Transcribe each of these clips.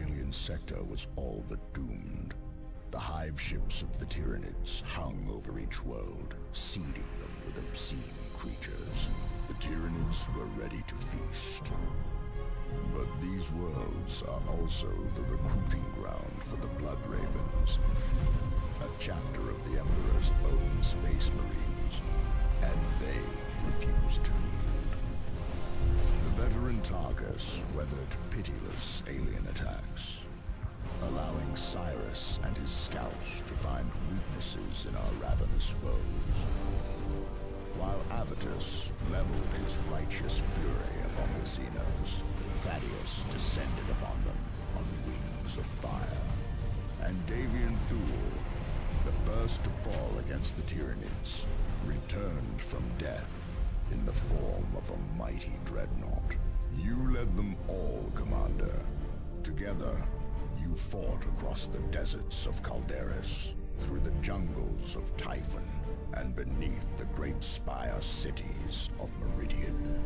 alien sector was all but doomed. The hive ships of the Tyranids hung over each world, seeding them with obscene creatures. The Tyranids were ready to feast. But these worlds are also the recruiting ground for the Blood Ravens, a chapter of the Emperor's own Space Marines, and they refused to yield. The veteran Tarkus weathered pitiless alien attacks, allowing Cyrus and his scouts to find weaknesses in our ravenous foes, while Avitus leveled his righteous fury upon the Xenos. Thaddeus descended upon them on wings of fire, and Davian Thule, the first to fall against the Tyranids, returned from death in the form of a mighty dreadnought. You led them all, Commander. Together, you fought across the deserts of Calderis, through the jungles of Typhon, and beneath the great Spire cities of Meridian.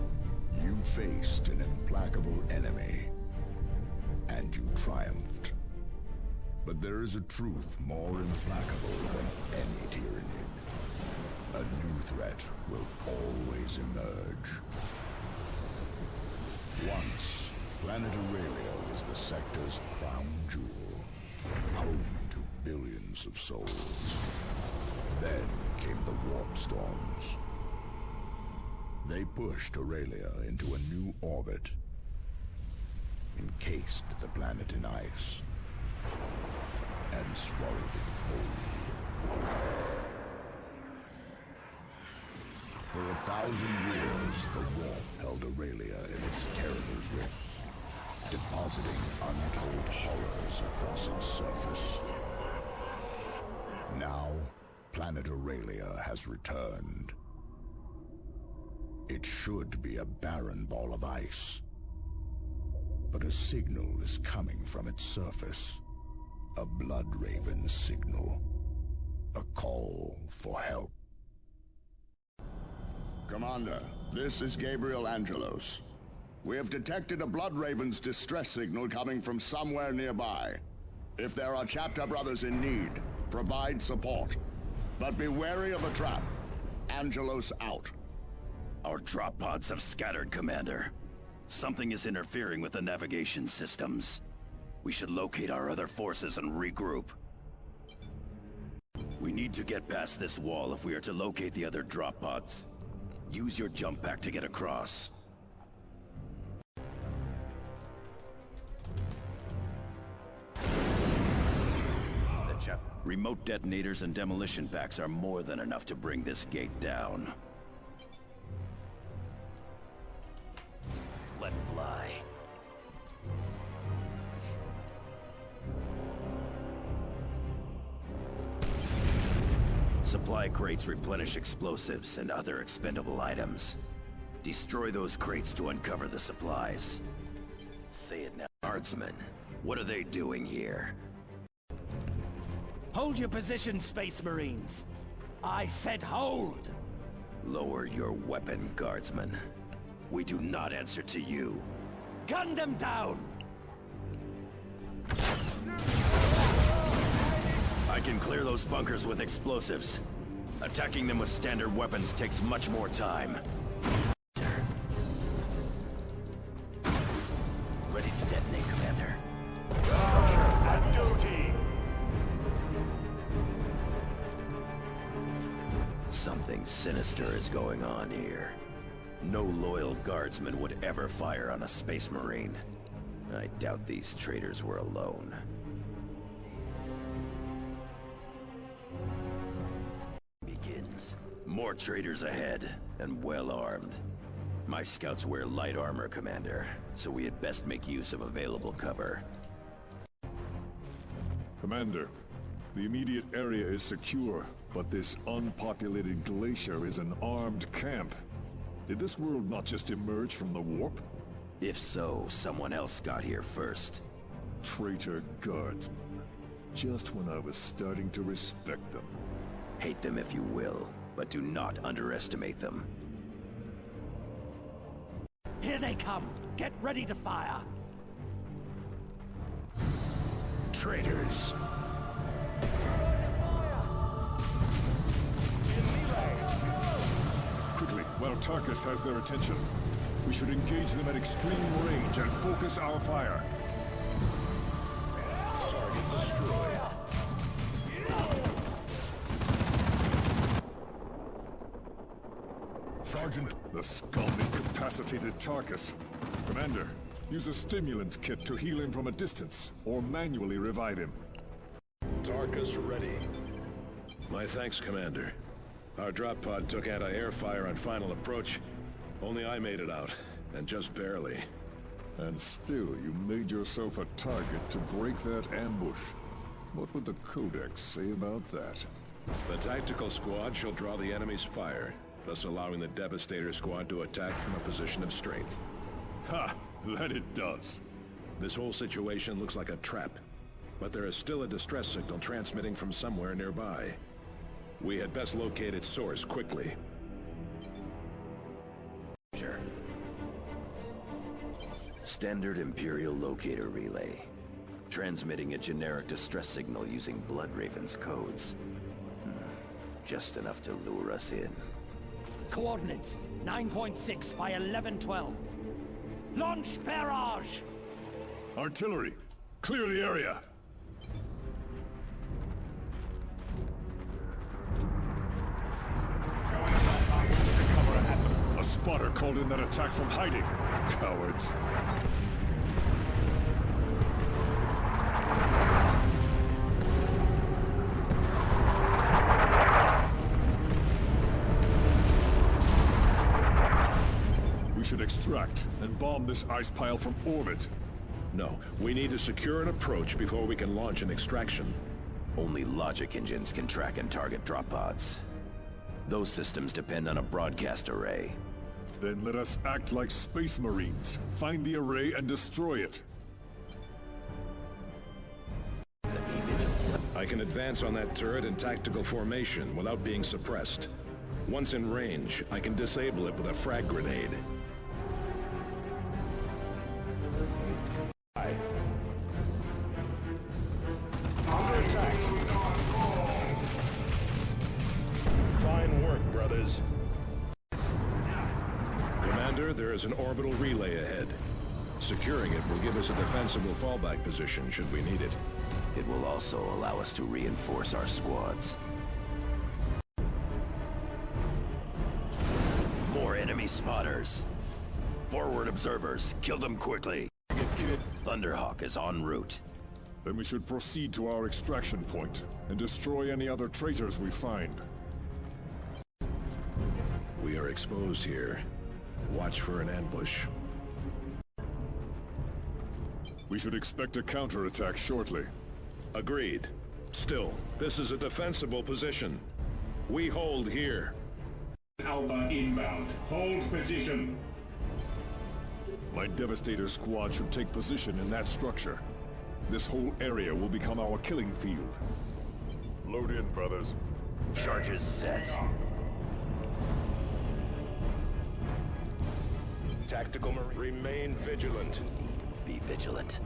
You faced an implacable enemy, and you triumphed. But there is a truth more implacable than any Tyranid. A new threat will always emerge. Once, Planet Aurelia was the sector's crown jewel, home to billions of souls. Then came the warp storms. They pushed Aurelia into a new orbit, encased the planet in ice, and swallowed it whole. For 1,000 years, the warp held Aurelia in its terrible grip, depositing untold horrors across its surface. Now, Planet Aurelia has returned. It should be a barren ball of ice, but a signal is coming from its surface. A Blood Raven signal. A call for help. Commander, this is Gabriel Angelos. We have detected a Blood Raven's distress signal coming from somewhere nearby. If there are chapter brothers in need, provide support. But be wary of a trap. Angelos out. Our drop pods have scattered, Commander. Something is interfering with the navigation systems. We should locate our other forces and regroup. We need to get past this wall if we are to locate the other drop pods. Use your jump pack to get across. Remote detonators and demolition packs are more than enough to bring this gate down. Let fly. Supply crates replenish explosives and other expendable items. Destroy those crates to uncover the supplies. Say it now. Guardsmen, what are they doing here? Hold your position, Space Marines! I said hold! Lower your weapon, Guardsman. We do not answer to you. Gun them down! I can clear those bunkers with explosives. Attacking them with standard weapons takes much more time. Ready to detonate, Commander. Structure at duty! Something sinister is going on here. No loyal guardsman would ever fire on a Space Marine. I doubt these traitors were alone. Begins. More traitors ahead, and well armed. My scouts wear light armor, Commander, so we had best make use of available cover. Commander, the immediate area is secure, but this unpopulated glacier is an armed camp. Did this world not just emerge from the warp? If so, someone else got here first. Traitor guardsmen. Just when I was starting to respect them. Hate them if you will, but do not underestimate them. Here they come! Get ready to fire! traitors. Quickly, while Tarkus has their attention, we should engage them at extreme range and focus our fire. Target destroyed. Sergeant, The scum incapacitated Tarkus. Commander, use a stimulant kit to heal him from a distance, or manually revive him. Tarkus ready. My thanks, Commander. Our drop pod took anti-air fire on final approach. Only I made it out, and just barely. And still, you made yourself a target to break that ambush. What would the Codex say about that? The tactical squad shall draw the enemy's fire, thus allowing the Devastator squad to attack from a position of strength. Ha! That it does. This whole situation looks like a trap, but there is still a distress signal transmitting from somewhere nearby. We had best locate its source quickly. Sure. Standard Imperial locator relay. Transmitting a generic distress signal using Blood Raven's codes. Just enough to lure us in. Coordinates 9.6 by 1112. Launch barrage! Artillery, clear the area! A spotter called in that attack from hiding. Cowards. We should extract and bomb this ice pile from orbit. No, we need to secure an approach before we can launch an extraction. Only logic engines can track and target drop pods. Those systems depend on a broadcast array. Then let us act like space marines. Find the array and destroy it. I can advance on that turret in tactical formation without being suppressed. Once in range, I can disable it with a frag grenade. Under attack. Fine work, brothers. Commander, there is an orbital relay ahead. Securing it will give us a defensible fallback position should we need it. It will also allow us to reinforce our squads. More enemy spotters. Forward observers, kill them quickly. Thunderhawk is en route. Then we should proceed to our extraction point and destroy any other traitors we find. We are exposed here. Watch for an ambush. We should expect a counterattack shortly. Agreed. Still, this is a defensible position. We hold here. Alpha inbound. Hold position. My Devastator squad should take position in that structure. This whole area will become our killing field. Load in, brothers. Charges set. Tactical marine. Remain vigilant. Be vigilant.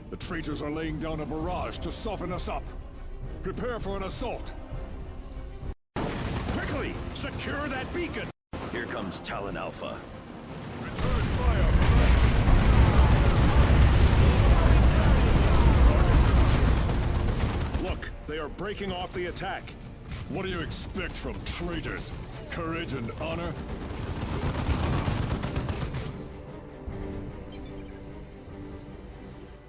The traitors are laying down a barrage to soften us up. Prepare for an assault. Quickly! Secure that beacon! Here comes Talon Alpha. Return fire. Look, they are breaking off the attack. What do you expect from traitors? Courage and honor?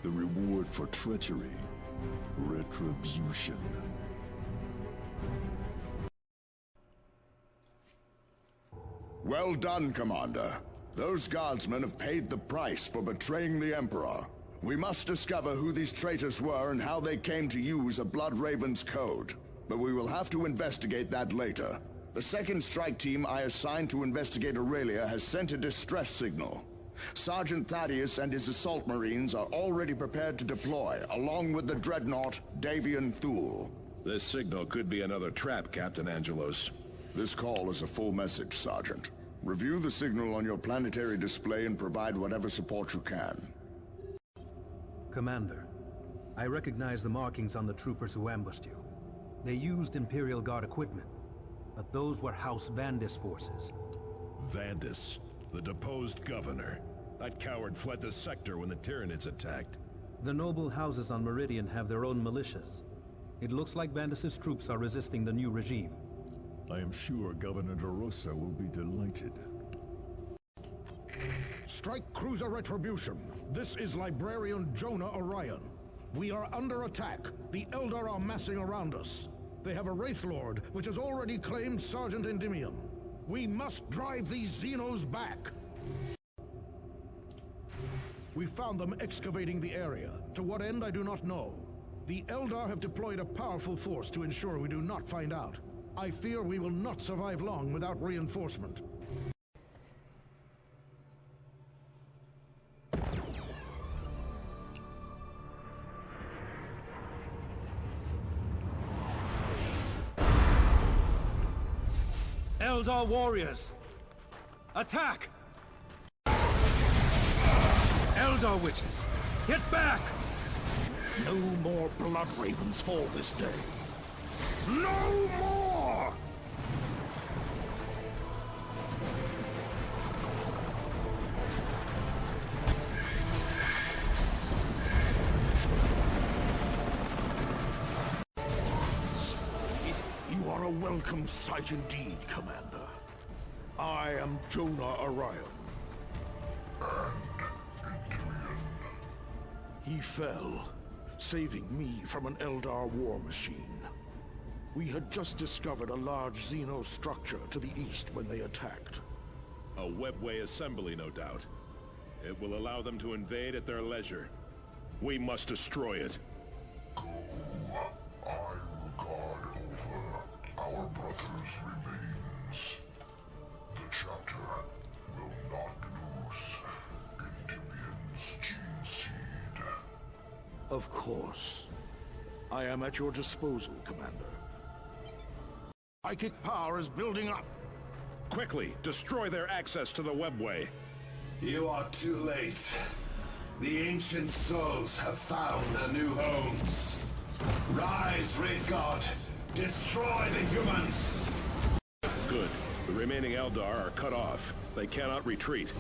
The reward for treachery. Retribution. Well done, Commander. Those guardsmen have paid the price for betraying the Emperor. We must discover who these traitors were and how they came to use a Blood Raven's code. But we will have to investigate that later. The second strike team I assigned to investigate Aurelia has sent a distress signal. Sergeant Thaddeus and his assault marines are already prepared to deploy, along with the dreadnought Davian Thule. This signal could be another trap, Captain Angelos. This call is a full message, Sergeant. Review the signal on your planetary display and provide whatever support you can. Commander, I recognize the markings on the troopers who ambushed you. They used Imperial Guard equipment, but those were House Vandis forces. Vandis, the deposed governor. That coward fled the sector when the Tyranids attacked. The noble houses on Meridian have their own militias. It looks like Vandis' troops are resisting the new regime. I am sure Governor DeRosa will be delighted. Strike Cruiser Retribution. This is Librarian Jonah Orion. We are under attack. The Eldar are massing around us. They have a Wraith Lord, which has already claimed Sergeant Endymion. We must drive these Xenos back. We found them excavating the area. To what end, I do not know. The Eldar have deployed a powerful force to ensure we do not find out. I fear we will not survive long without reinforcement. Eldar warriors! Attack! Eldar witches! Hit back! No more blood ravens fall this day. No more! You are a welcome sight indeed, Commander. I am Jonah Orion. He fell, saving me from an Eldar war machine. We had just discovered a large Xeno structure to the east when they attacked. A webway assembly, no doubt. It will allow them to invade at their leisure. We must destroy it. Go. I will guard over our brother's remains. The chapter will not lose Endymion's gene seed. Of course. I am at your disposal, Commander. Psychic power is building up. Quickly, destroy their access to the webway. You are too late. The ancient souls have found their new homes. Rise, Wraith God! Destroy the humans! Good. The remaining Eldar are cut off. They cannot retreat.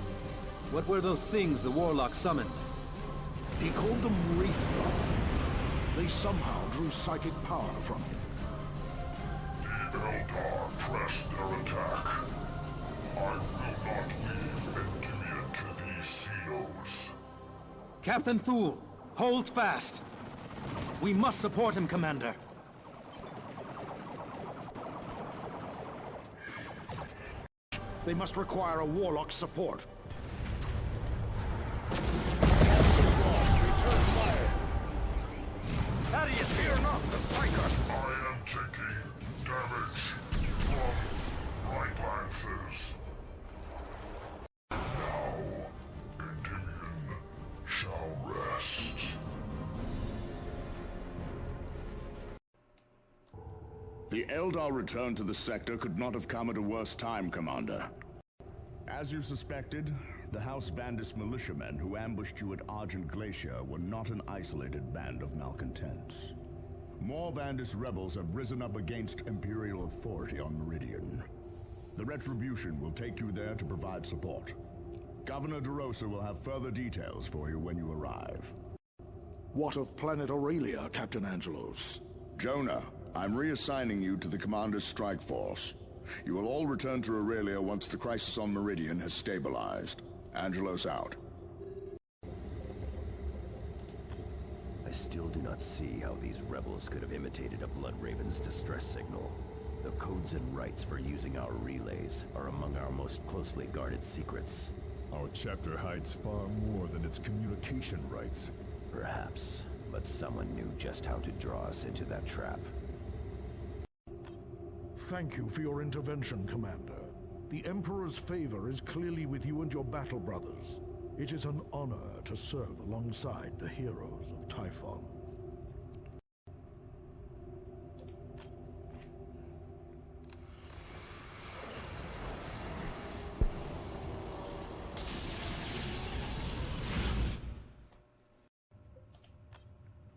What were those things the Warlock summoned? He called them Wraith God. They somehow drew psychic power from him. The Eldar press their attack. I will not leave Endymion to these Xenos. Captain Thule, hold fast! We must support him, Commander. They must require a Warlock's support. How do you Fear not the Psyker! I am taking damage from right lances. Now, Endymion shall rest. The Eldar return to the sector could not have come at a worse time, Commander. As you suspected, the House Vandis militiamen who ambushed you at Argent Glacier were not an isolated band of malcontents. More Vandis rebels have risen up against Imperial authority on Meridian. The Retribution will take you there to provide support. Governor DeRosa will have further details for you when you arrive. What of planet Aurelia, Captain Angelos? Jonah, I'm reassigning you to the Commander's strike force. You will all return to Aurelia once the crisis on Meridian has stabilized. Angelos out. I still do not see how these rebels could have imitated a Blood Raven's distress signal. The codes and rights for using our relays are among our most closely guarded secrets. Our chapter hides far more than its communication rights. Perhaps, but someone knew just how to draw us into that trap. Thank you for your intervention, Commander. The Emperor's favor is clearly with you and your battle brothers. It is an honor to serve alongside the heroes of Typhon.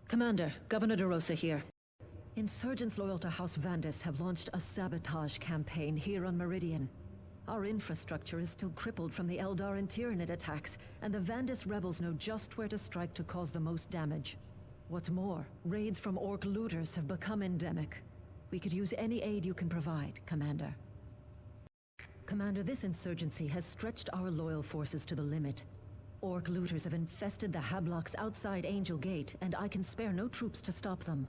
Commander, Governor DeRosa here. Insurgents loyal to House Vandis have launched a sabotage campaign here on Meridian. Our infrastructure is still crippled from the Eldar and Tyranid attacks, and the Vandis rebels know just where to strike to cause the most damage. What's more, raids from Orc looters have become endemic. We could use any aid you can provide, Commander. Commander, this insurgency has stretched our loyal forces to the limit. Orc looters have infested the Hablocks outside Angel Gate, and I can spare no troops to stop them.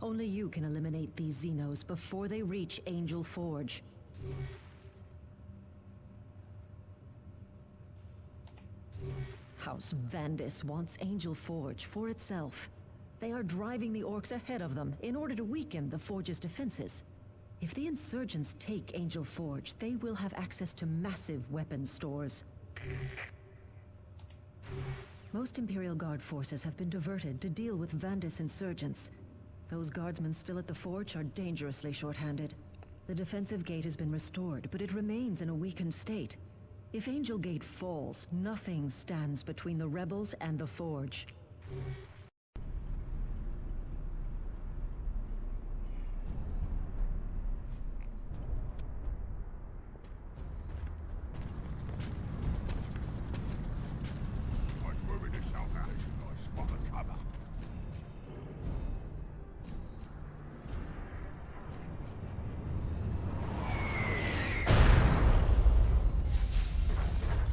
Only you can eliminate these Xenos before they reach Angel Forge. House Vandis wants Angel Forge for itself. They are driving the Orcs ahead of them in order to weaken the Forge's defenses. If the insurgents take Angel Forge, they will have access to massive weapons stores. Most Imperial Guard forces have been diverted to deal with Vandis insurgents. Those guardsmen still at the Forge are dangerously short-handed. The defensive gate has been restored, but it remains in a weakened state. If Angel Gate falls, nothing stands between the rebels and the Forge.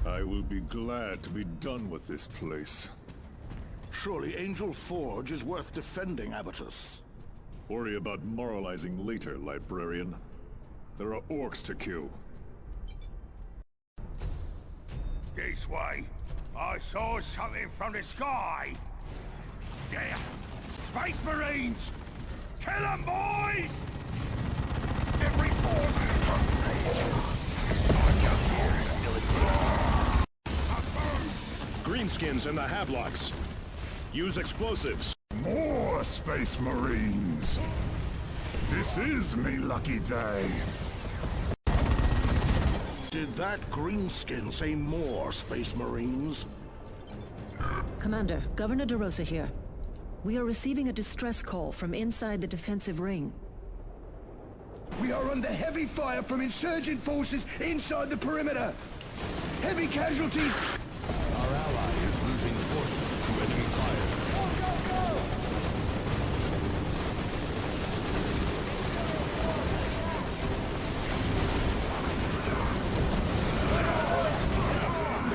I will be glad to be done with this place. Surely Angel Forge is worth defending, Abatus. Worry about moralizing later, librarian. There are orcs to kill. This way. I saw something from the sky. There. Space Marines! Kill 'em, boys! Every Greenskins and the Hablocks. Use explosives. More Space Marines! This is me lucky day. Did that greenskin say more Space Marines? Commander, Governor DeRosa here. We are receiving a distress call from inside the defensive ring. We are under heavy fire from insurgent forces inside the perimeter. Heavy casualties. Our ally is losing forces to enemy fire. Go, go, go!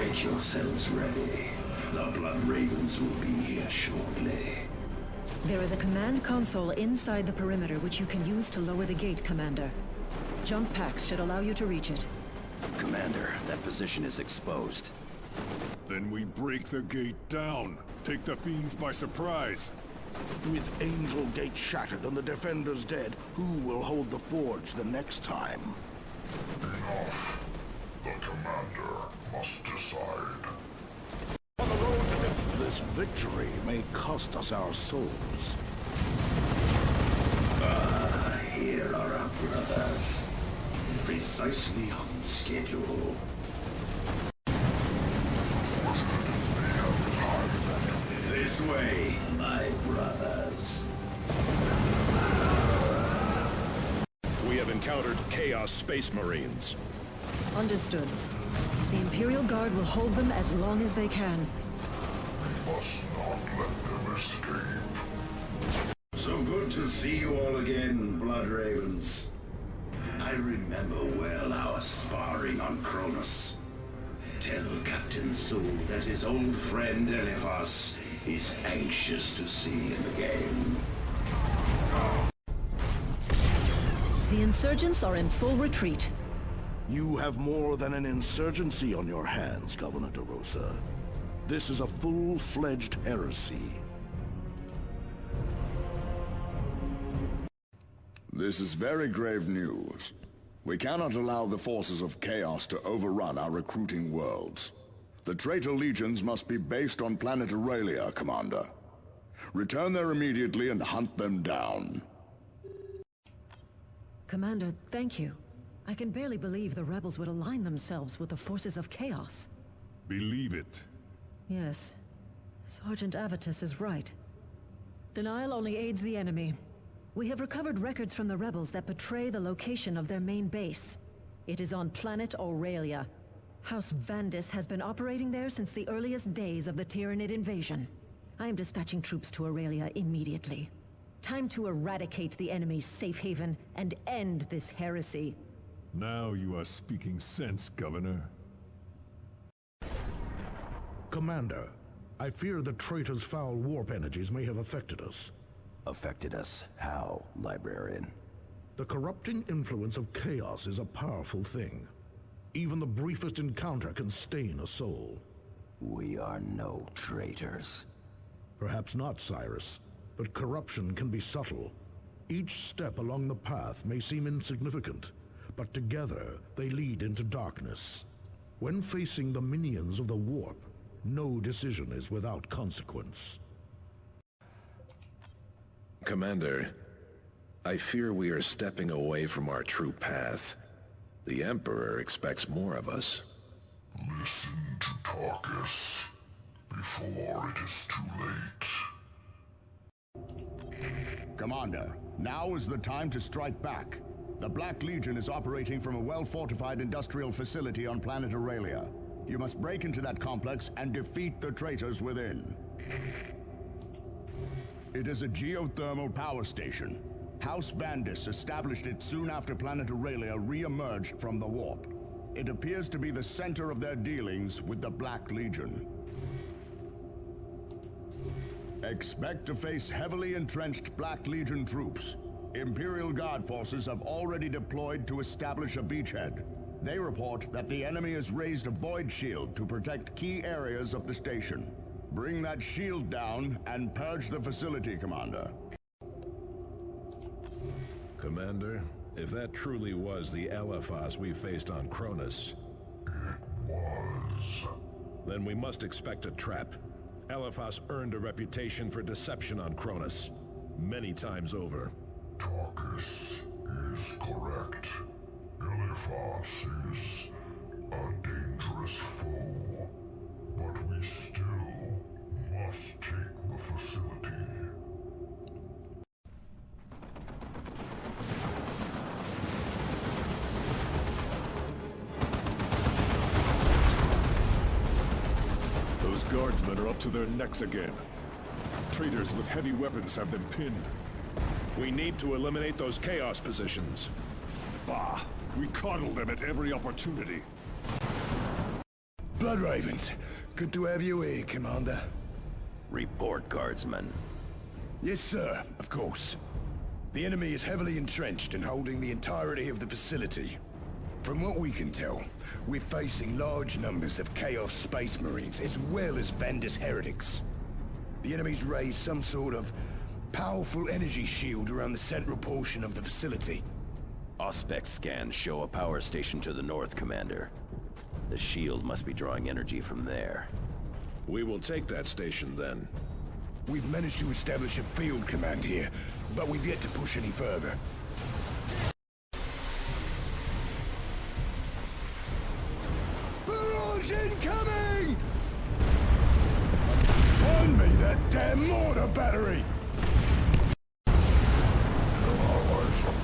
Make yourselves ready. The Blood Ravens will be here shortly. There is a command console inside the perimeter which you can use to lower the gate, Commander. Jump packs should allow you to reach it. Commander, that position is exposed. Then we break the gate down. Take the fiends by surprise. With Angel Gate shattered and the defenders dead, who will hold the forge the next time? Enough. The commander must decide. This victory may cost us our souls. Here are our brothers. Precisely on schedule. This way, my brothers. We have encountered Chaos Space Marines. Understood. The Imperial Guard will hold them as long as they can. We must not let them escape. So good to see you all again, Blood Ravens. I remember well our sparring on Kronos. Tell Captain Thule that his old friend Eliphas is anxious to see him again. The insurgents are in full retreat. You have more than an insurgency on your hands, Governor DeRosa. This is a full-fledged heresy. This is very grave news. We cannot allow the forces of chaos to overrun our recruiting worlds. The traitor legions must be based on planet Aurelia, Commander. Return there immediately and hunt them down. Commander, thank you. I can barely believe the rebels would align themselves with the forces of chaos. Believe it. Yes. Sergeant Avitus is right. Denial only aids the enemy. We have recovered records from the rebels that betray the location of their main base. It is on planet Aurelia. House Vandis has been operating there since the earliest days of the Tyranid invasion. I am dispatching troops to Aurelia immediately. Time to eradicate the enemy's safe haven and end this heresy. Now you are speaking sense, Governor. Commander, I fear the Traitor's foul warp energies may have affected us. Affected us? How, Librarian? The corrupting influence of chaos is a powerful thing. Even the briefest encounter can stain a soul. We are no traitors. Perhaps not, Cyrus, but corruption can be subtle. Each step along the path may seem insignificant, but together they lead into darkness. When facing the minions of the warp, no decision is without consequence. Commander, I fear we are stepping away from our true path. The Emperor expects more of us. Listen to Tarkus before it is too late. Commander, now is the time to strike back. The Black Legion is operating from a well-fortified industrial facility on planet Aurelia. You must break into that complex and defeat the traitors within. It is a geothermal power station. House Vandis established it soon after planet Aurelia re-emerged from the warp. It appears to be the center of their dealings with the Black Legion. Expect to face heavily entrenched Black Legion troops. Imperial Guard forces have already deployed to establish a beachhead. They report that the enemy has raised a void shield to protect key areas of the station. Bring that shield down and purge the facility, Commander. Commander, if that truly was the Eliphas we faced on Cronus... It was. Then we must expect a trap. Eliphas earned a reputation for deception on Cronus, many times over. Tarkus is correct. Eliphas is a dangerous foe, but we still must take the facility. Those guardsmen are up to their necks again. Traitors with heavy weapons have them pinned. We need to eliminate those chaos positions. Bah! We coddle them at every opportunity. Blood Ravens, good to have you here, Commander. Report, Guardsman. Yes, sir, of course. The enemy is heavily entrenched and holding the entirety of the facility. From what we can tell, we're facing large numbers of Chaos Space Marines as well as Vandis heretics. The enemy's raised some sort of powerful energy shield around the central portion of the facility. Auspex scans show a power station to the north, Commander. The shield must be drawing energy from there. We will take that station then. We've managed to establish a field command here, but we've yet to push any further. Barrage incoming! Find me that damn mortar battery!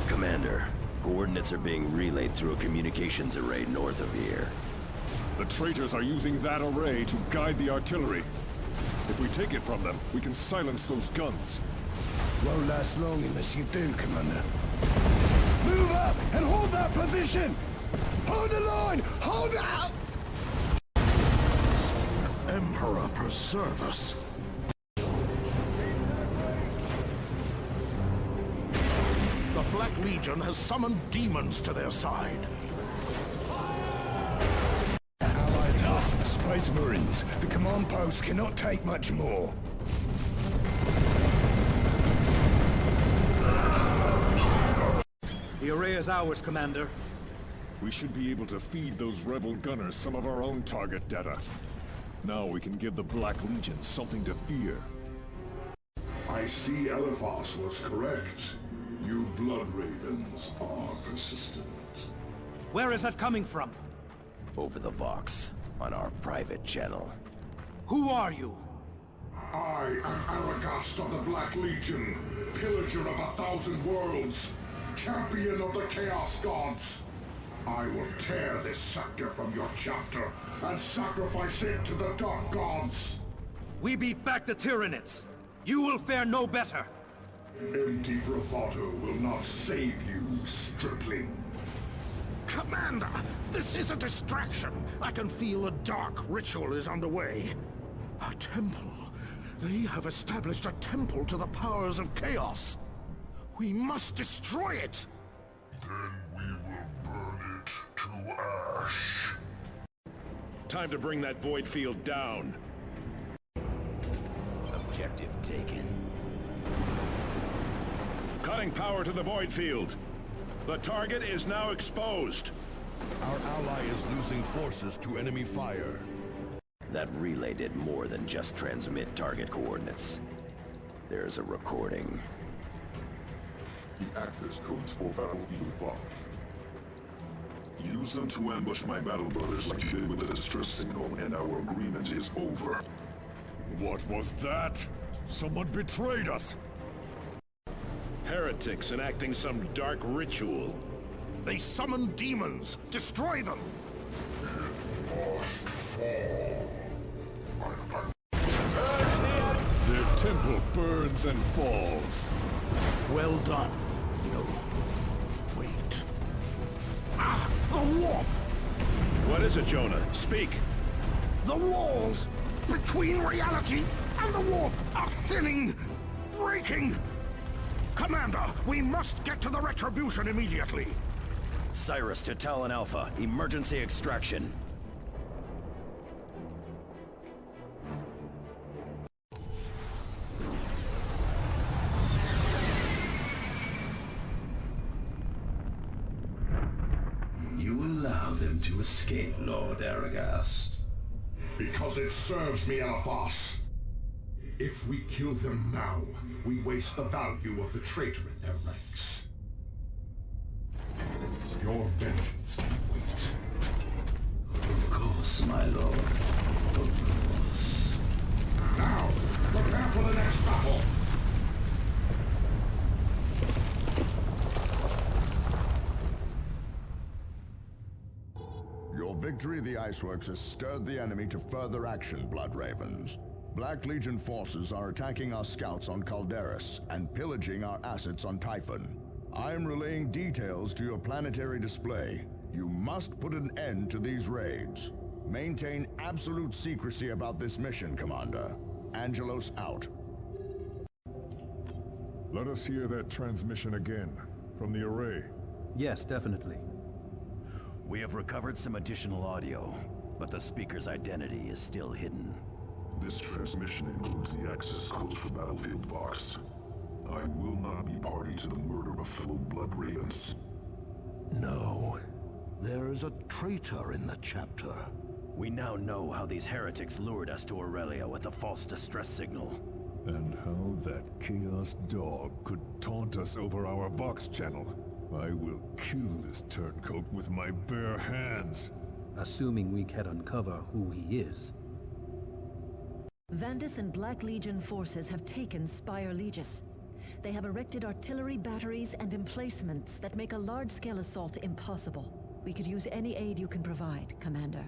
Commander, coordinates are being relayed through a communications array north of here. The traitors are using that array to guide the artillery. If we take it from them, we can silence those guns. Won't last long unless you do, Commander. Move up and hold that position! Hold the line! Hold out! Emperor preserve us. The Black Legion has summoned demons to their side. Allies up! Space Marines, the command post cannot take much more. The array is ours, Commander. We should be able to feed those rebel gunners some of our own target data. Now we can give the Black Legion something to fear. I see Eliphas was correct. You Blood Ravens are persistent. Where is that coming from? Over the Vox, on our private channel. Who are you? I am Aragast of the Black Legion, pillager of 1,000 worlds, champion of the Chaos Gods. I will tear this scepter from your chapter and sacrifice it to the Dark Gods. We beat back the Tyranids. You will fare no better. Empty bravado will not save you, stripling. Commander, this is a distraction. I can feel a dark ritual is underway. A temple. They have established a temple to the powers of chaos. We must destroy it. Then we will burn it to ash. Time to bring that void field down. Objective taken. Cutting power to the void field. The target is now exposed. Our ally is losing forces to enemy fire. That relay did more than just transmit target coordinates. There's a recording. The access codes for battlefield bomb. Use them to ambush my battle brothers like you did with the distress signal, and our agreement is over. What was that? Someone betrayed us! Heretics enacting some dark ritual. They summon demons. Destroy them. Must fall. Their temple burns and falls. Well done. No. Wait. Ah! The warp! What is it, Jonah? Speak. The walls between reality and the warp are thinning, breaking. Commander, we must get to the Retribution immediately. Cyrus to Talon Alpha. Emergency extraction. You allow them to escape, Lord Aragast. Because it serves me, Eliphas. If we kill them now, we waste the value of the traitor in their ranks. Your vengeance can wait. Of course, my lord. Of course. Now, prepare for the next battle! Your victory of the Iceworks has stirred the enemy to further action, Blood Ravens. Black Legion forces are attacking our scouts on Calderis and pillaging our assets on Typhon. I am relaying details to your planetary display. You must put an end to these raids. Maintain absolute secrecy about this mission, Commander. Angelos out. Let us hear that transmission again, from the array. Yes, definitely. We have recovered some additional audio, but the speaker's identity is still hidden. This transmission includes the access codes for Battlefield Vox. I will not be party to the murder of fellow Blood Ravens. No. There is a traitor in the chapter. We now know how these heretics lured us to Aurelia with a false distress signal. And how that Chaos Dog could taunt us over our Vox channel. I will kill this turncoat with my bare hands. Assuming we can uncover who he is. Vandis and Black Legion forces have taken Spire Legis. They have erected artillery batteries and emplacements that make a large-scale assault impossible. We could use any aid you can provide, Commander.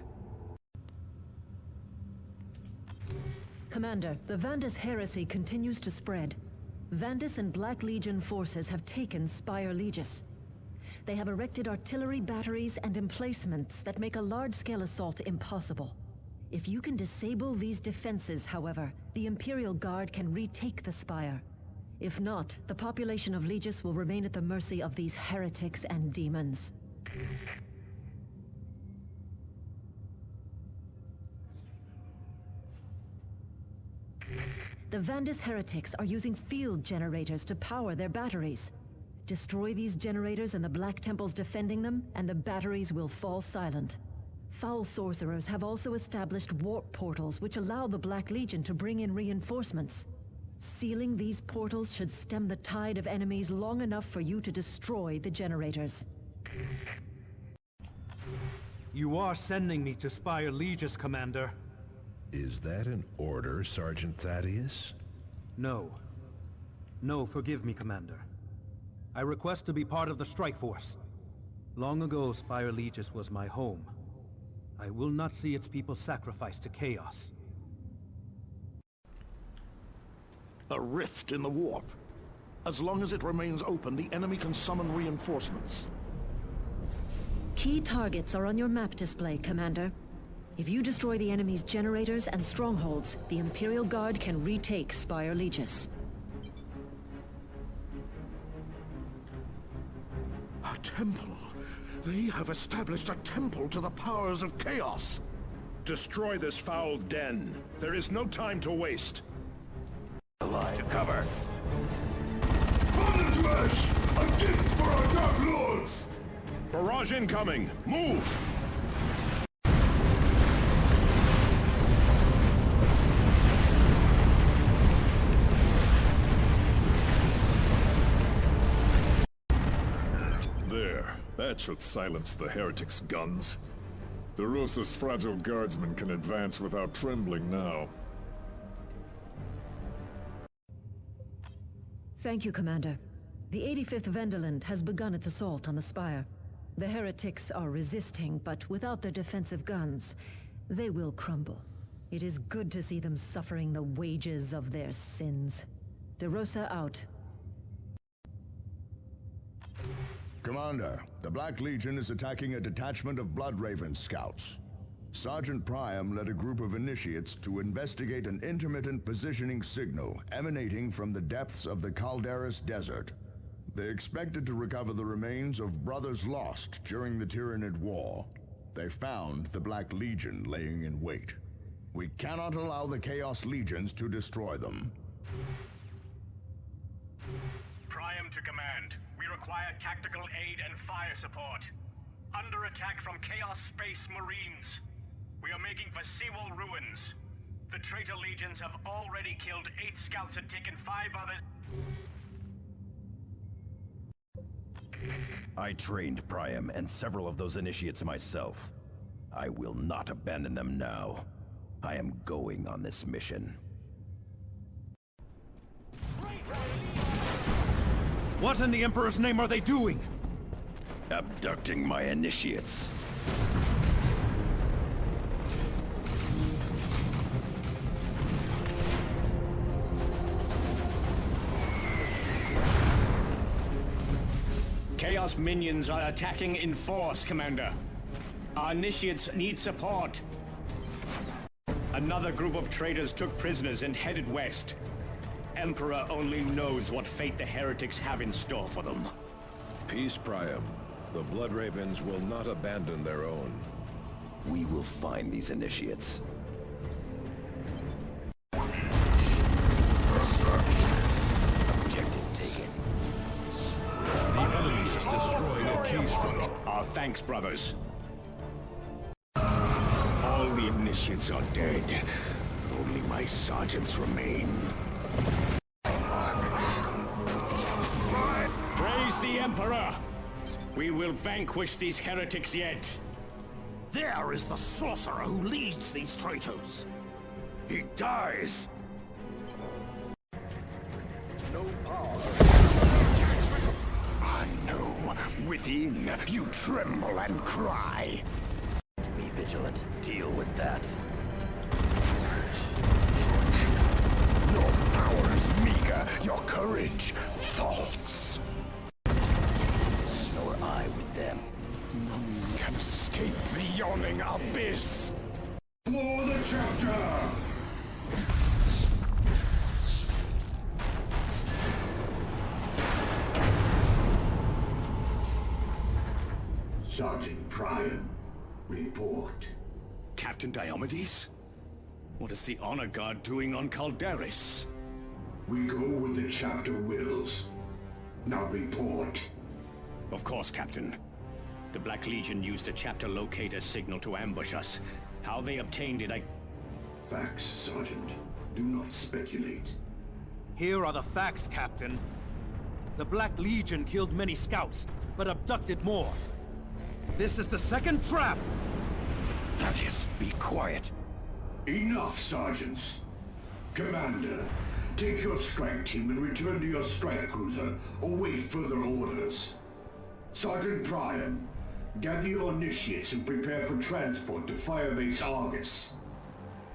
Commander, the Vandis heresy continues to spread. Vandis and Black Legion forces have taken Spire Legis. They have erected artillery batteries and emplacements that make a large-scale assault impossible. If you can disable these defenses, however, the Imperial Guard can retake the Spire. If not, the population of Legis will remain at the mercy of these heretics and demons. The Vandis heretics are using field generators to power their batteries. Destroy these generators and the Black Temples defending them, and the batteries will fall silent. Foul sorcerers have also established warp portals which allow the Black Legion to bring in reinforcements. Sealing these portals should stem the tide of enemies long enough for you to destroy the generators. You are sending me to Spire Legis, Commander. Is that an order, Sergeant Thaddeus? No. No, forgive me, Commander. I request to be part of the strike force. Long ago, Spire Legis was my home. I will not see its people sacrificed to chaos. A rift in the warp. As long as it remains open, the enemy can summon reinforcements. Key targets are on your map display, Commander. If you destroy the enemy's generators and strongholds, the Imperial Guard can retake Spire Legis. A temple! They have established a temple to the powers of chaos! Destroy this foul den. There is no time to waste. To cover. Thunder Smash! A gift for our Dark Lords! Barrage incoming! Move! There. That should silence the heretics' guns. Derosa's fragile guardsmen can advance without trembling now. Thank you, Commander. The 85th Venderland has begun its assault on the Spire. The heretics are resisting, but without their defensive guns, they will crumble. It is good to see them suffering the wages of their sins. DeRosa out. Commander, the Black Legion is attacking a detachment of Bloodraven scouts. Sergeant Priam led a group of initiates to investigate an intermittent positioning signal emanating from the depths of the Calderis Desert. They expected to recover the remains of brothers lost during the Tyranid War. They found the Black Legion laying in wait. We cannot allow the Chaos Legions to destroy them. Priam to command. We require tactical aid and fire support. Under attack from Chaos Space Marines. We are making for Seawall ruins. The traitor legions have already killed 8 scouts and taken 5 others. I trained Priam and several of those initiates myself. I will not abandon them now. I am going on this mission. What in the Emperor's name are they doing? Abducting my initiates. Chaos minions are attacking in force, Commander. Our initiates need support. Another group of traitors took prisoners and headed west. Emperor only knows what fate the heretics have in store for them. Peace, Priam. The Bloodravens will not abandon their own. We will find these initiates. Objective taken. The enemy is destroying a key structure. Our thanks, brothers. All the initiates are dead. Only my sergeants remain. Praise the Emperor! We will vanquish these heretics yet. There is the sorcerer who leads these traitors. He dies. No power. I know. Within, you tremble and cry. Be vigilant. Deal with that. Your power is meager. Your courage, false. Nor I with them. None can escape the yawning abyss. For the chapter! Sergeant Priam, report. Captain Diomedes? What is the Honor Guard doing on Calderis? We go with the chapter wills. Now report. Of course, Captain. The Black Legion used a chapter locator signal to ambush us. How they obtained it, Facts, Sergeant. Do not speculate. Here are the facts, Captain. The Black Legion killed many scouts, but abducted more. This is the second trap! Thaddeus, be quiet. Enough, sergeants. Commander, take your strike team and return to your strike cruiser, or wait further orders. Sergeant Priam, gather your initiates and prepare for transport to Firebase Argus.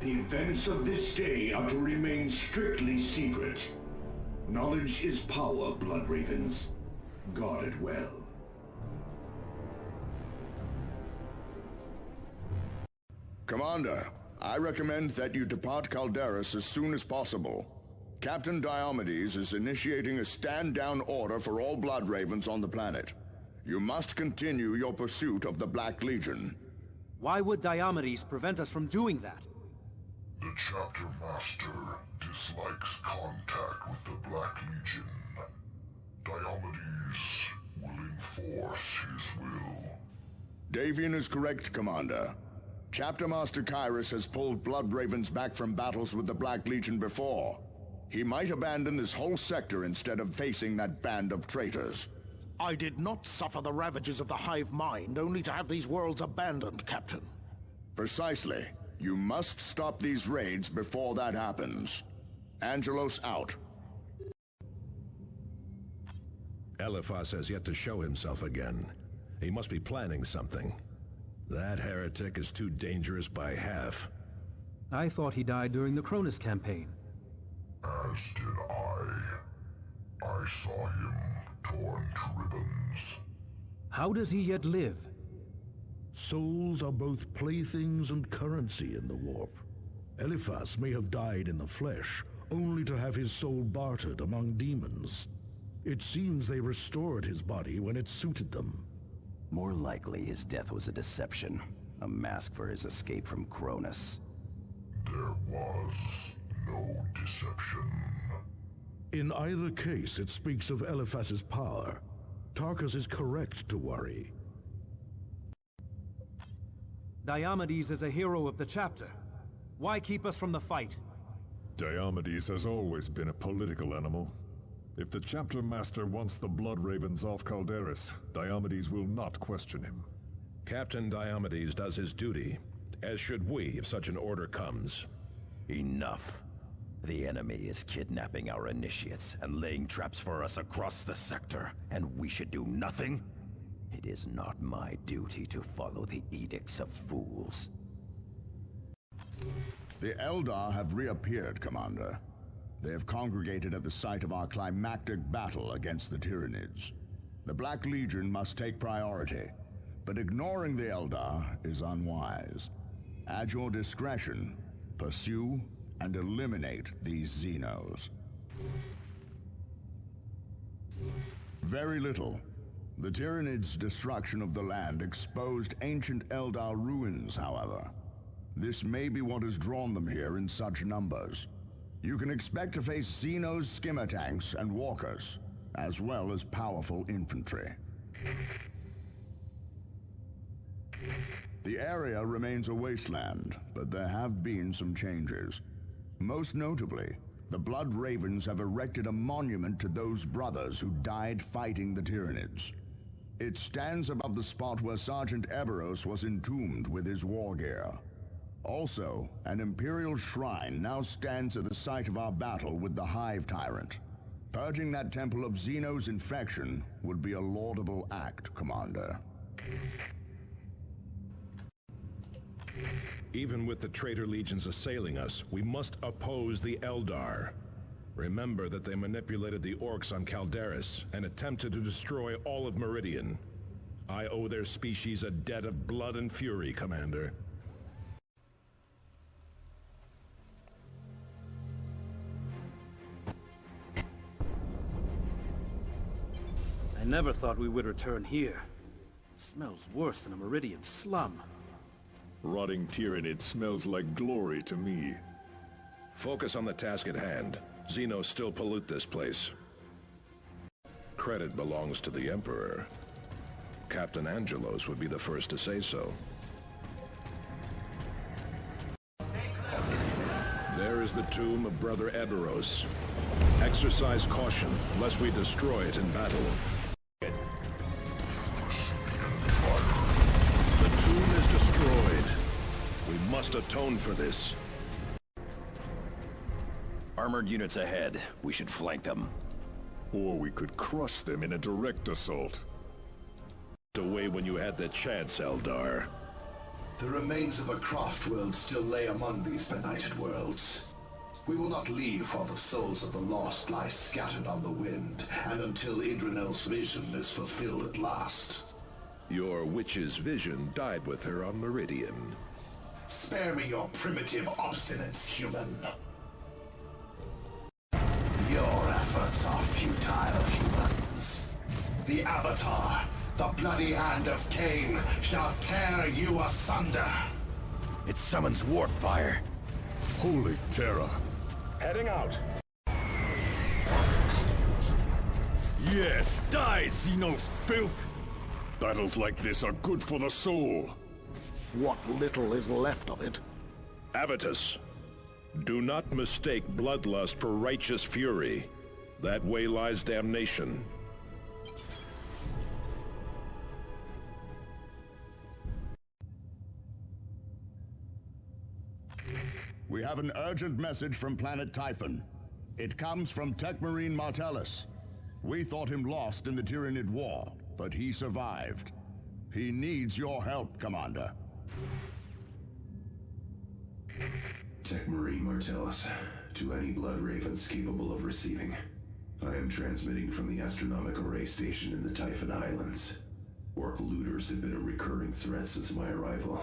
The events of this day are to remain strictly secret. Knowledge is power, Blood Ravens. Guard it well. Commander, I recommend that you depart Calderis as soon as possible. Captain Diomedes is initiating a stand-down order for all Blood Ravens on the planet. You must continue your pursuit of the Black Legion. Why would Diomedes prevent us from doing that? The Chapter Master dislikes contact with the Black Legion. Diomedes will enforce his will. Davian is correct, Commander. Chapter Master Kyrus has pulled Blood Ravens back from battles with the Black Legion before. He might abandon this whole sector instead of facing that band of traitors. I did not suffer the ravages of the hive mind only to have these worlds abandoned, Captain. Precisely. You must stop these raids before that happens. Angelos out. Eliphas has yet to show himself again. He must be planning something. That heretic is too dangerous by half. I thought he died during the Cronus campaign. As did I. I saw him torn to ribbons. How does he yet live? Souls are both playthings and currency in the warp. Eliphas may have died in the flesh, only to have his soul bartered among demons. It seems they restored his body when it suited them. More likely his death was a deception, a mask for his escape from Cronus. There was no deception. In either case, it speaks of Eliphas's power. Tarkus is correct to worry. Diomedes is a hero of the chapter. Why keep us from the fight? Diomedes has always been a political animal. If the chapter master wants the Blood Ravens off Calderis, Diomedes will not question him. Captain Diomedes does his duty, as should we if such an order comes. Enough. The enemy is kidnapping our initiates and laying traps for us across the sector, and we should do nothing? It is not my duty to follow the edicts of fools. The Eldar have reappeared, Commander. They have congregated at the site of our climactic battle against the Tyranids. The Black Legion must take priority, but ignoring the Eldar is unwise. At your discretion, pursue and eliminate these Xenos. Very little. The Tyranids' destruction of the land exposed ancient Eldar ruins, however. This may be what has drawn them here in such numbers. You can expect to face Xenos skimmer tanks and walkers, as well as powerful infantry. The area remains a wasteland, but there have been some changes. Most notably, the Blood Ravens have erected a monument to those brothers who died fighting the Tyranids. It stands above the spot where Sergeant Eberros was entombed with his war gear. Also, an Imperial shrine now stands at the site of our battle with the Hive Tyrant. Purging that temple of Xenos infection would be a laudable act, Commander. Even with the traitor legions assailing us, we must oppose the Eldar. Remember that they manipulated the orcs on Calderis and attempted to destroy all of Meridian. I owe their species a debt of blood and fury, Commander. I never thought we would return here. It smells worse than a Meridian slum. Rotting Tyranid smells like glory to me. Focus on the task at hand. Xenos still pollute this place. Credit belongs to the Emperor. Captain Angelos would be the first to say so. There is the tomb of Brother Eberros. Exercise caution, lest we destroy it in battle. The tomb is destroyed. We must atone for this. Armored units ahead. We should flank them. Or we could crush them in a direct assault. Away when you had the chance, Eldar. The remains of a craft world still lay among these benighted worlds. We will not leave while the souls of the lost lie scattered on the wind, and until Idrinel's vision is fulfilled at last. Your witch's vision died with her on Meridian. Spare me your primitive obstinance, human. Your efforts are futile, humans. The Avatar, the bloody hand of Cain, shall tear you asunder. It summons warp fire. Holy terror. Heading out. Yes, die, Xenos filth! Battles like this are good for the soul. What little is left of it. Avitus, do not mistake bloodlust for righteous fury. That way lies damnation. We have an urgent message from planet Typhon. It comes from Tech Marine Martellus. We thought him lost in the Tyranid War, but he survived. He needs your help, Commander. Tech Marine Martellus, to any Blood Ravens capable of receiving. I am transmitting from the Astronomic Array Station in the Typhon Islands. Orc looters have been a recurring threat since my arrival.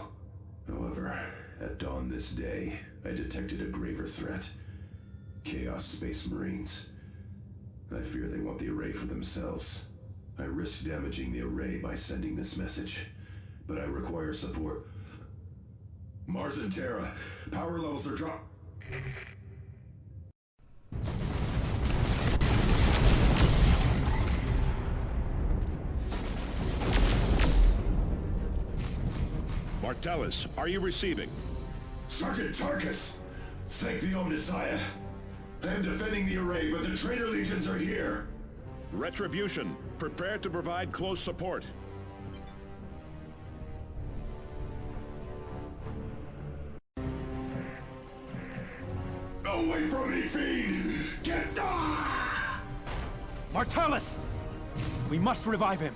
However, at dawn this day, I detected a graver threat. Chaos Space Marines. I fear they want the array for themselves. I risk damaging the array by sending this message, but I require support. Mars and Terra, power levels are dropped. Martellus, are you receiving? Sergeant Tarkus! Thank the Omnissiah. I am defending the array, but the traitor legions are here. Retribution, prepare to provide close support. Away from me, fiend! Get down! Martellus! We must revive him.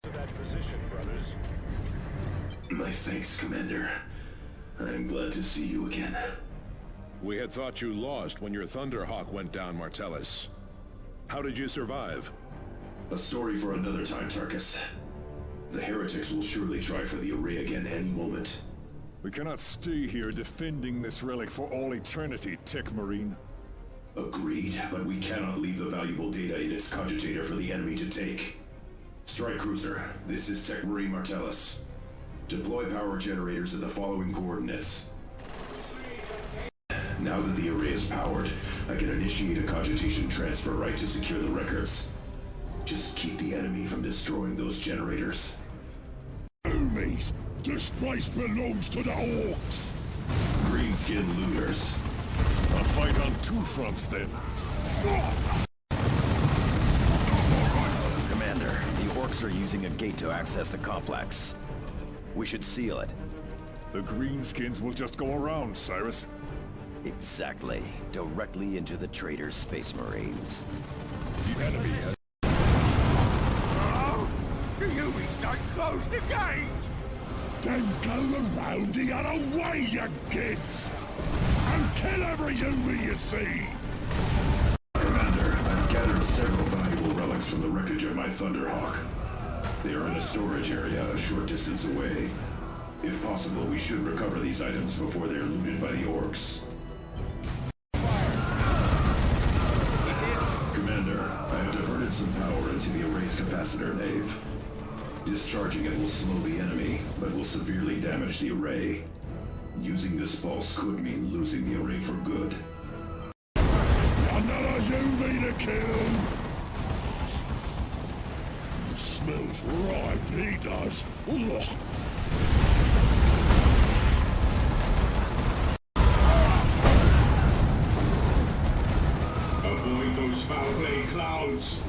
To that position, brothers. My thanks, Commander. I am glad to see you again. We had thought you lost when your Thunderhawk went down, Martellus. How did you survive? A story for another time, Tarkus. The heretics will surely try for the array again any moment. We cannot stay here defending this relic for all eternity, Tech Marine. Agreed, but we cannot leave the valuable data in its cogitator for the enemy to take. Strike Cruiser, this is Tech Marine Martellus. Deploy power generators at the following coordinates. Now that the array is powered, I can initiate a cogitation transfer right to secure the records. Just keep the enemy from destroying those generators. Enemies! This place belongs to the Orcs! Greenskin looters. A fight on two fronts, then. Commander, the Orcs are using a gate to access the complex. We should seal it. The Greenskins will just go around, Cyrus. Exactly. Directly into the Traitor's Space Marines. The enemy has... The Yumis don't close the gate! Then go around the other way, you kids! And kill every Yumi you see! Commander, I've gathered several valuable relics from the wreckage of my Thunderhawk. They are in a storage area a short distance away. If possible, we should recover these items before they are looted by the Orcs. Commander, I have diverted some power into the array's capacitor nave. Discharging it will slow the enemy, but will severely damage the array. Using this pulse could mean losing the array for good. Another Yumi to kill! Smells right, he does. Ugh. Avoid those foul-playing clouds!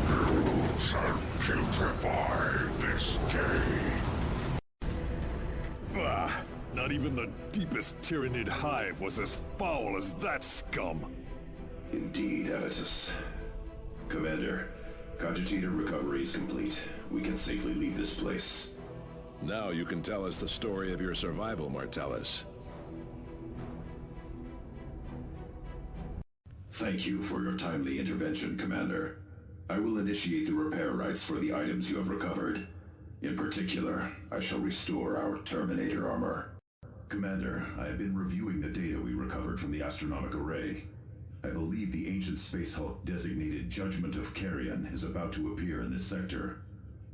You shall putrefy this day! Not even even the deepest Tyranid hive was as foul as that scum. Indeed, Eliphas. Commander, cogitator recovery is complete. We can safely leave this place. Now you can tell us the story of your survival, Martellus. Thank you for your timely intervention, Commander. I will initiate the repair rites for the items you have recovered. In particular, I shall restore our Terminator armor. Commander, I have been reviewing the data we recovered from the astronomic array. I believe the ancient space hulk designated Judgment of Carrion is about to appear in this sector.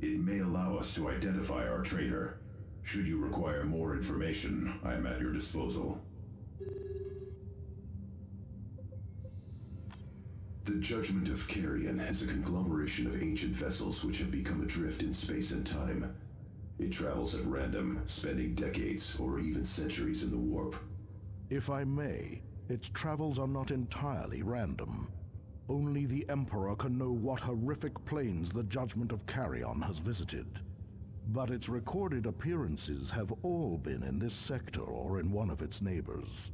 It may allow us to identify our traitor. Should you require more information, I am at your disposal. The Judgment of Carrion is a conglomeration of ancient vessels which have become adrift in space and time. It travels at random, spending decades or even centuries in the warp. If I may, its travels are not entirely random. Only the Emperor can know what horrific planes the Judgment of Carrion has visited. But its recorded appearances have all been in this sector or in one of its neighbors.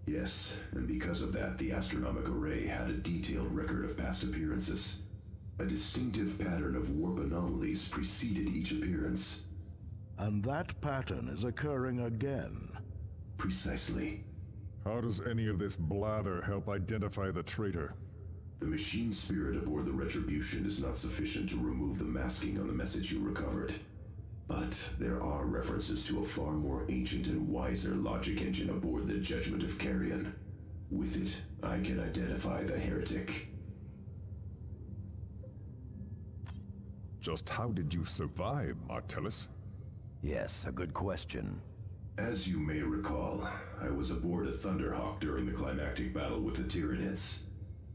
Yes, and because of that, the astronomic array had a detailed record of past appearances. A distinctive pattern of warp anomalies preceded each appearance. And that pattern is occurring again. Precisely. How does any of this blather help identify the traitor? The machine spirit aboard the Retribution is not sufficient to remove the masking on the message you recovered. But there are references to a far more ancient and wiser logic engine aboard the Judgment of Carrion. With it, I can identify the heretic. Just how did you survive, Martellus? Yes, a good question. As you may recall, I was aboard a Thunderhawk during the climactic battle with the Tyranids.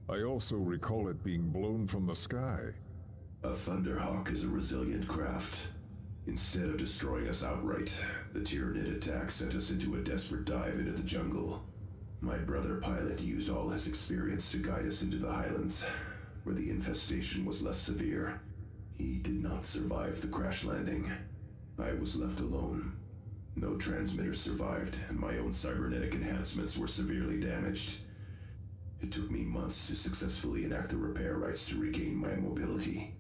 I also recall it being blown from the sky. A Thunderhawk is a resilient craft. Instead of destroying us outright, the Tyranid attack sent us into a desperate dive into the jungle. My brother pilot used all his experience to guide us into the highlands, where the infestation was less severe. He did not survive the crash landing. I was left alone. No transmitters survived, and my own cybernetic enhancements were severely damaged. It took me months to successfully enact the repair rites to regain my mobility.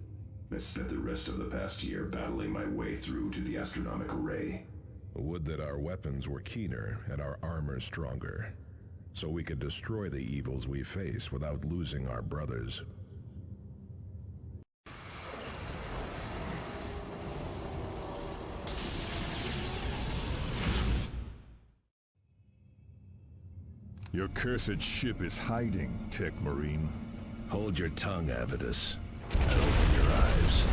I spent the rest of the past year battling my way through to the astronomic array. Would that our weapons were keener and our armor stronger, so we could destroy the evils we face without losing our brothers. Your cursed ship is hiding, Tech Marine. Hold your tongue, Avidus, and open your eyes.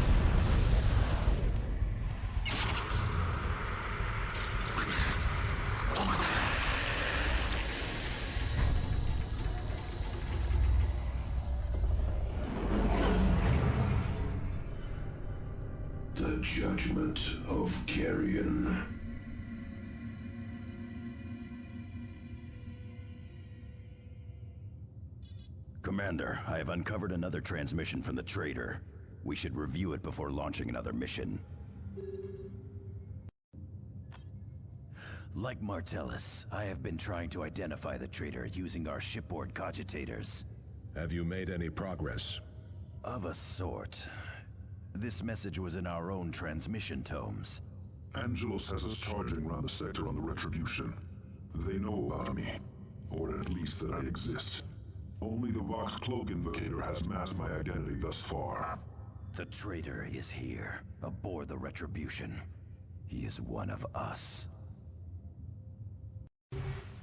The Judgment of Carrion. Commander, I have uncovered another transmission from the Traitor. We should review it before launching another mission. Like Martellus, I have been trying to identify the Traitor using our shipboard cogitators. Have you made any progress? Of a sort. This message was in our own transmission tomes. Angelos has us charging around the sector on the Retribution. They know about me, or at least that I exist. Only the Vox Cloak Invocator has masked my identity thus far. The Traitor is here, aboard the Retribution. He is one of us.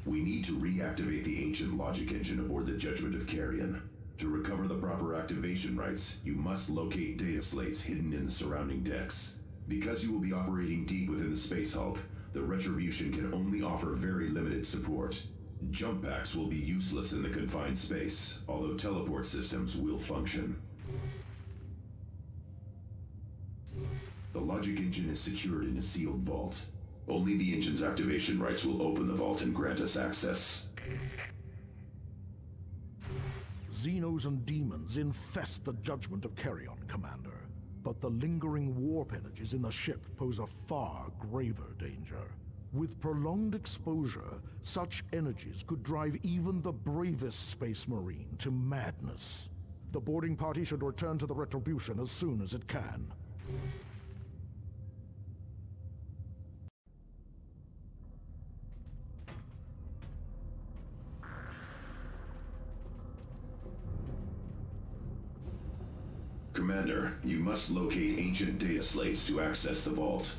We need to reactivate the ancient logic engine aboard the Judgment of Carrion. To recover the proper activation rights, you must locate data slates hidden in the surrounding decks. Because you will be operating deep within the Space Hulk, the Retribution can only offer very limited support. Jump packs will be useless in the confined space, although teleport systems will function. The logic engine is secured in a sealed vault. Only the engine's activation rights will open the vault and grant us access. Xenos and demons infest the Judgment of Carrion, Commander. But the lingering warp energies in the ship pose a far graver danger. With prolonged exposure, such energies could drive even the bravest Space Marine to madness. The boarding party should return to the Retribution as soon as it can. Commander, you must locate ancient data slates to access the vault.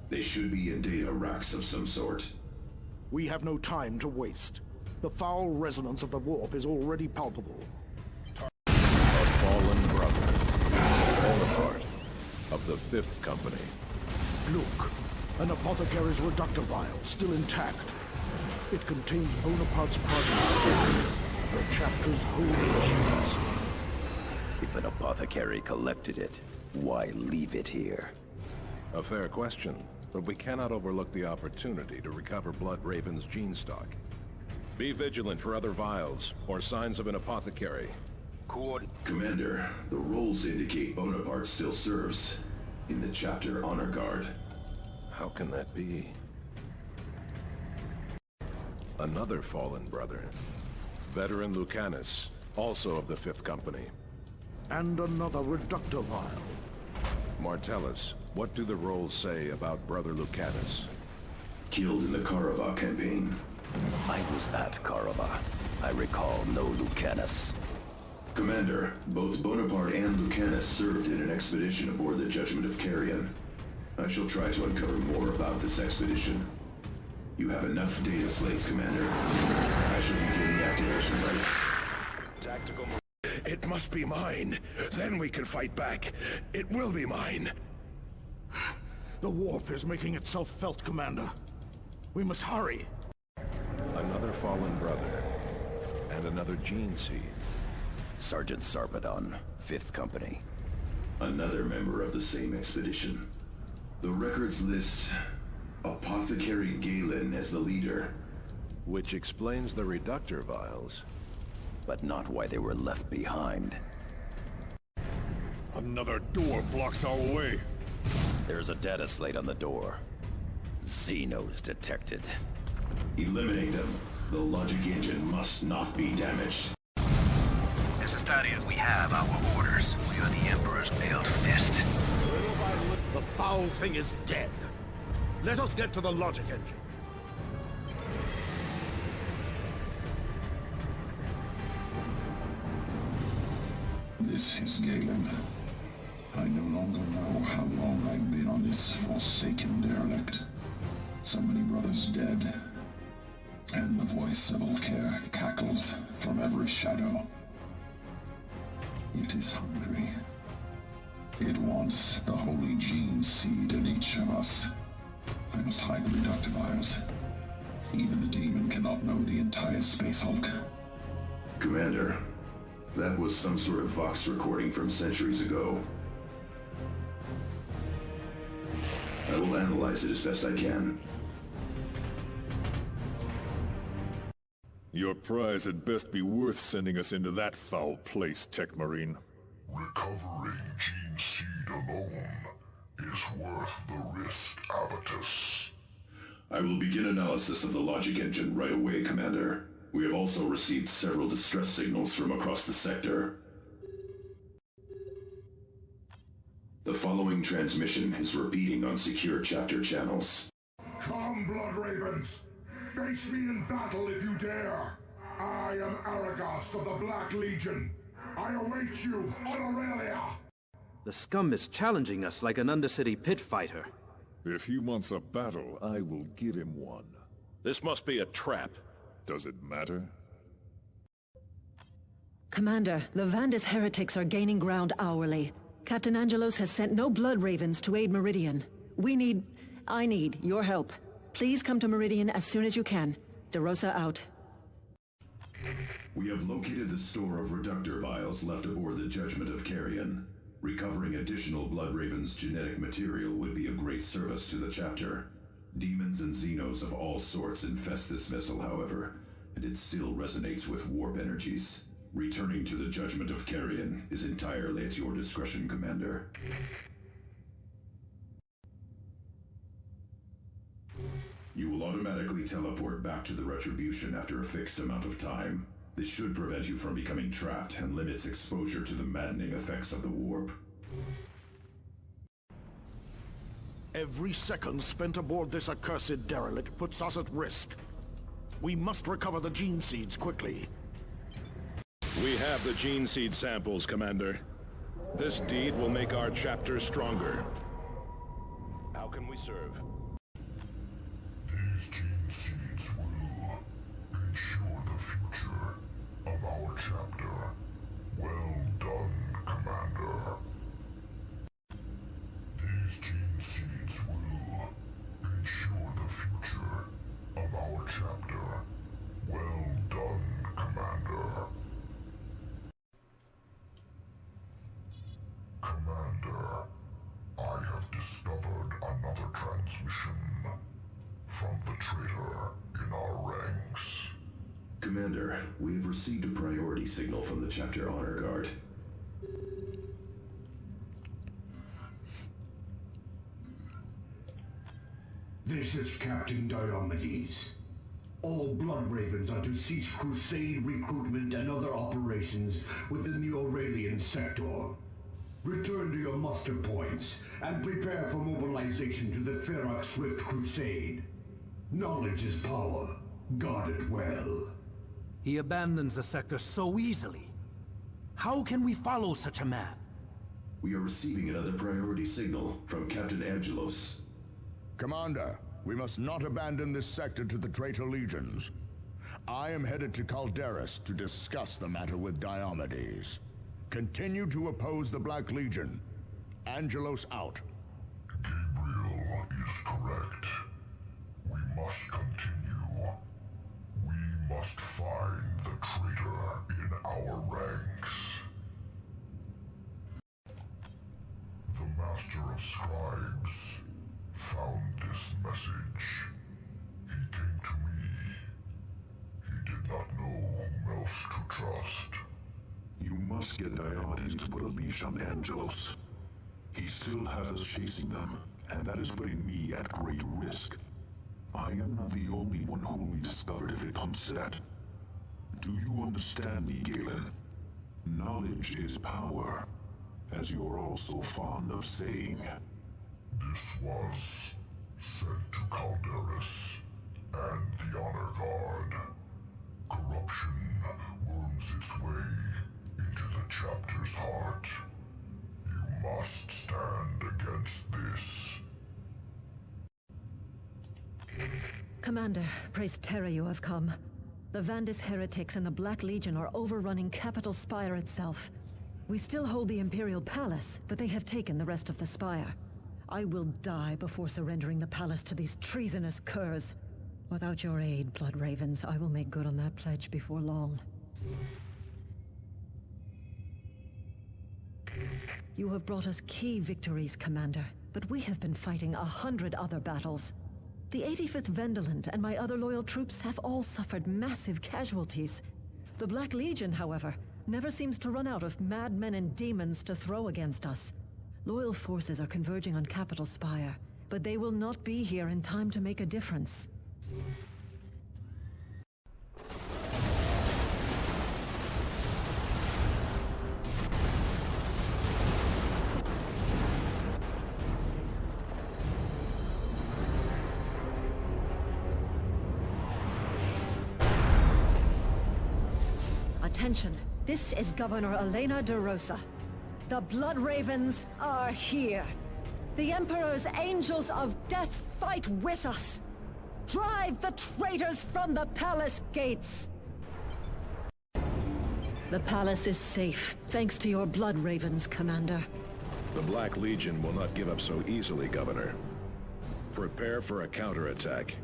They should be in data racks of some sort. We have no time to waste. The foul resonance of the warp is already palpable. A fallen brother. Bonaparte. Of the Fifth Company. Look, an apothecary's reductor vial, still intact. It contains Bonaparte's progeny, the chapter's holy genes. If an apothecary collected it, why leave it here? A fair question, but we cannot overlook the opportunity to recover Blood Raven's gene stock. Be vigilant for other vials, or signs of an apothecary. Commander, the rolls indicate Bonaparte still serves in the chapter honor guard. How can that be? Another fallen brother. Veteran Lucanus, also of the Fifth Company. And another reductor vial. Martellus, what do the rolls say about Brother Lucanus? Killed in the Karava campaign. I was at Karava. I recall no Lucanus. Commander, both Bonaparte and Lucanus served in an expedition aboard the Judgment of Carrion. I shall try to uncover more about this expedition. You have enough data slates, Commander. I shall begin the activation rites. Tactical. It must be mine. Then we can fight back. It will be mine. The warp is making itself felt, Commander. We must hurry. Another fallen brother. And another gene seed. Sergeant Sarpedon, 5th Company. Another member of the same expedition. The records list Apothecary Galen as the leader. Which explains the reductor vials. But not why they were left behind. Another door blocks our way. There's a data slate on the door. Xenos detected. Eliminate them. The logic engine must not be damaged. This is Thaddeus. We have our orders. We are the Emperor's mailed fist. Little by little, the foul thing is dead. Let us get to the logic engine. This is Galen. I no longer know how long I've been on this forsaken derelict. So many brothers dead. And the voice of Ulcair cackles from every shadow. It is hungry. It wants the holy gene seed in each of us. I must hide the reductive vials. Even the demon cannot know the entire Space Hulk. Commander, that was some sort of Vox recording from centuries ago. I will analyze it as best I can. Your prize had best be worth sending us into that foul place, Tech Marine. Recovering gene seed alone is worth the risk, Avitus. I will begin analysis of the logic engine right away, Commander. We have also received several distress signals from across the sector. The following transmission is repeating on secure chapter channels. Come, Blood Ravens! Face me in battle if you dare! I am Aragast of the Black Legion. I await you on Aurelia! The scum is challenging us like an Undercity pit fighter. If he wants a battle, I will give him one. This must be a trap. Does it matter? Commander, the Vandis heretics are gaining ground hourly. Captain Angelos has sent no Blood Ravens to aid Meridian. I need your help. Please come to Meridian as soon as you can. DeRosa out. We have located the store of reductor vials left aboard the Judgment of Carrion. Recovering additional Blood Raven's genetic material would be a great service to the chapter. Demons and Xenos of all sorts infest this vessel, however, and it still resonates with warp energies. Returning to the Judgment of Carrion is entirely at your discretion, Commander. You will automatically teleport back to the Retribution after a fixed amount of time. This should prevent you from becoming trapped and limits exposure to the maddening effects of the warp. Every second spent aboard this accursed derelict puts us at risk. We must recover the gene seeds quickly. We have the gene seed samples, Commander. This deed will make our chapter stronger. How can we serve? These gene seeds will ensure the future of our chapter. Well done, Commander. These gene seeds will ensure the future of our chapter. Well done, Commander. Commander, I have discovered another transmission from the traitor in our ranks. Commander, we have received a priority signal from the Chapter Honor Guard. This is Captain Diomedes. All Blood Ravens are to cease crusade recruitment and other operations within the Aurelian sector. Return to your muster points and prepare for mobilization to the Ferox Swift Crusade. Knowledge is power. Guard it well. He abandons the sector so easily. How can we follow such a man? We are receiving another priority signal from Captain Angelos. Commander, we must not abandon this sector to the traitor legions. I am headed to Calderis to discuss the matter with Diomedes. Continue to oppose the Black Legion. Angelos out. Gabriel is correct. We must continue. We must find the traitor in our ranks. The Master of Scribes found this message. He came to me. He did not know whom else to trust. You must get Diomedes to put a leash on Angelos. He still has us chasing them, and that is putting me at great risk. I am not the only one whom we discovered if it comes to that. Do you understand me, Galen? Knowledge is power, as you're all so fond of saying. This was sent to Calderis and the Honor Guard. Corruption worms its way into the chapter's heart. You must stand against this. Commander, praise Terra you have come. The Vandis heretics and the Black Legion are overrunning capital Spire itself. We still hold the Imperial Palace, but they have taken the rest of the Spire. I will die before surrendering the palace to these treasonous curs. Without your aid, Blood Ravens, I will make good on that pledge before long. You have brought us key victories, Commander, but we have been fighting 100 other battles. The 85th Vendaland and my other loyal troops have all suffered massive casualties. The Black Legion, however, never seems to run out of madmen and demons to throw against us. Loyal forces are converging on Capital Spire, but they will not be here in time to make a difference. Attention, this is Governor Elena de Rosa. The Blood Ravens are here. The Emperor's angels of death fight with us. Drive the traitors from the palace gates. The palace is safe, thanks to your Blood Ravens, Commander. The Black Legion will not give up so easily, Governor. Prepare for a counterattack.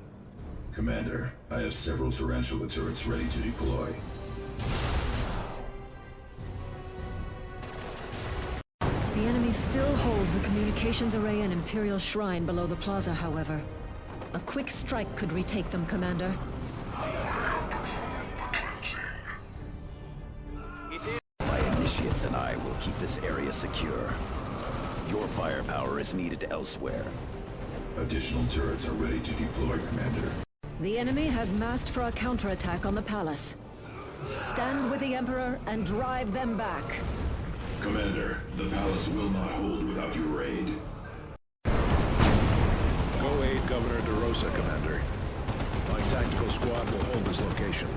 Commander, I have several tarantula turrets ready to deploy. The enemy still holds the communications array and Imperial Shrine below the plaza, however. A quick strike could retake them, Commander. My initiates and I will keep this area secure. Your firepower is needed elsewhere. Additional turrets are ready to deploy, Commander. The enemy has massed for a counterattack on the palace. Stand with the Emperor and drive them back. Commander, the palace will not hold without your aid. Go aid Governor DeRosa, Commander. My tactical squad will hold this location.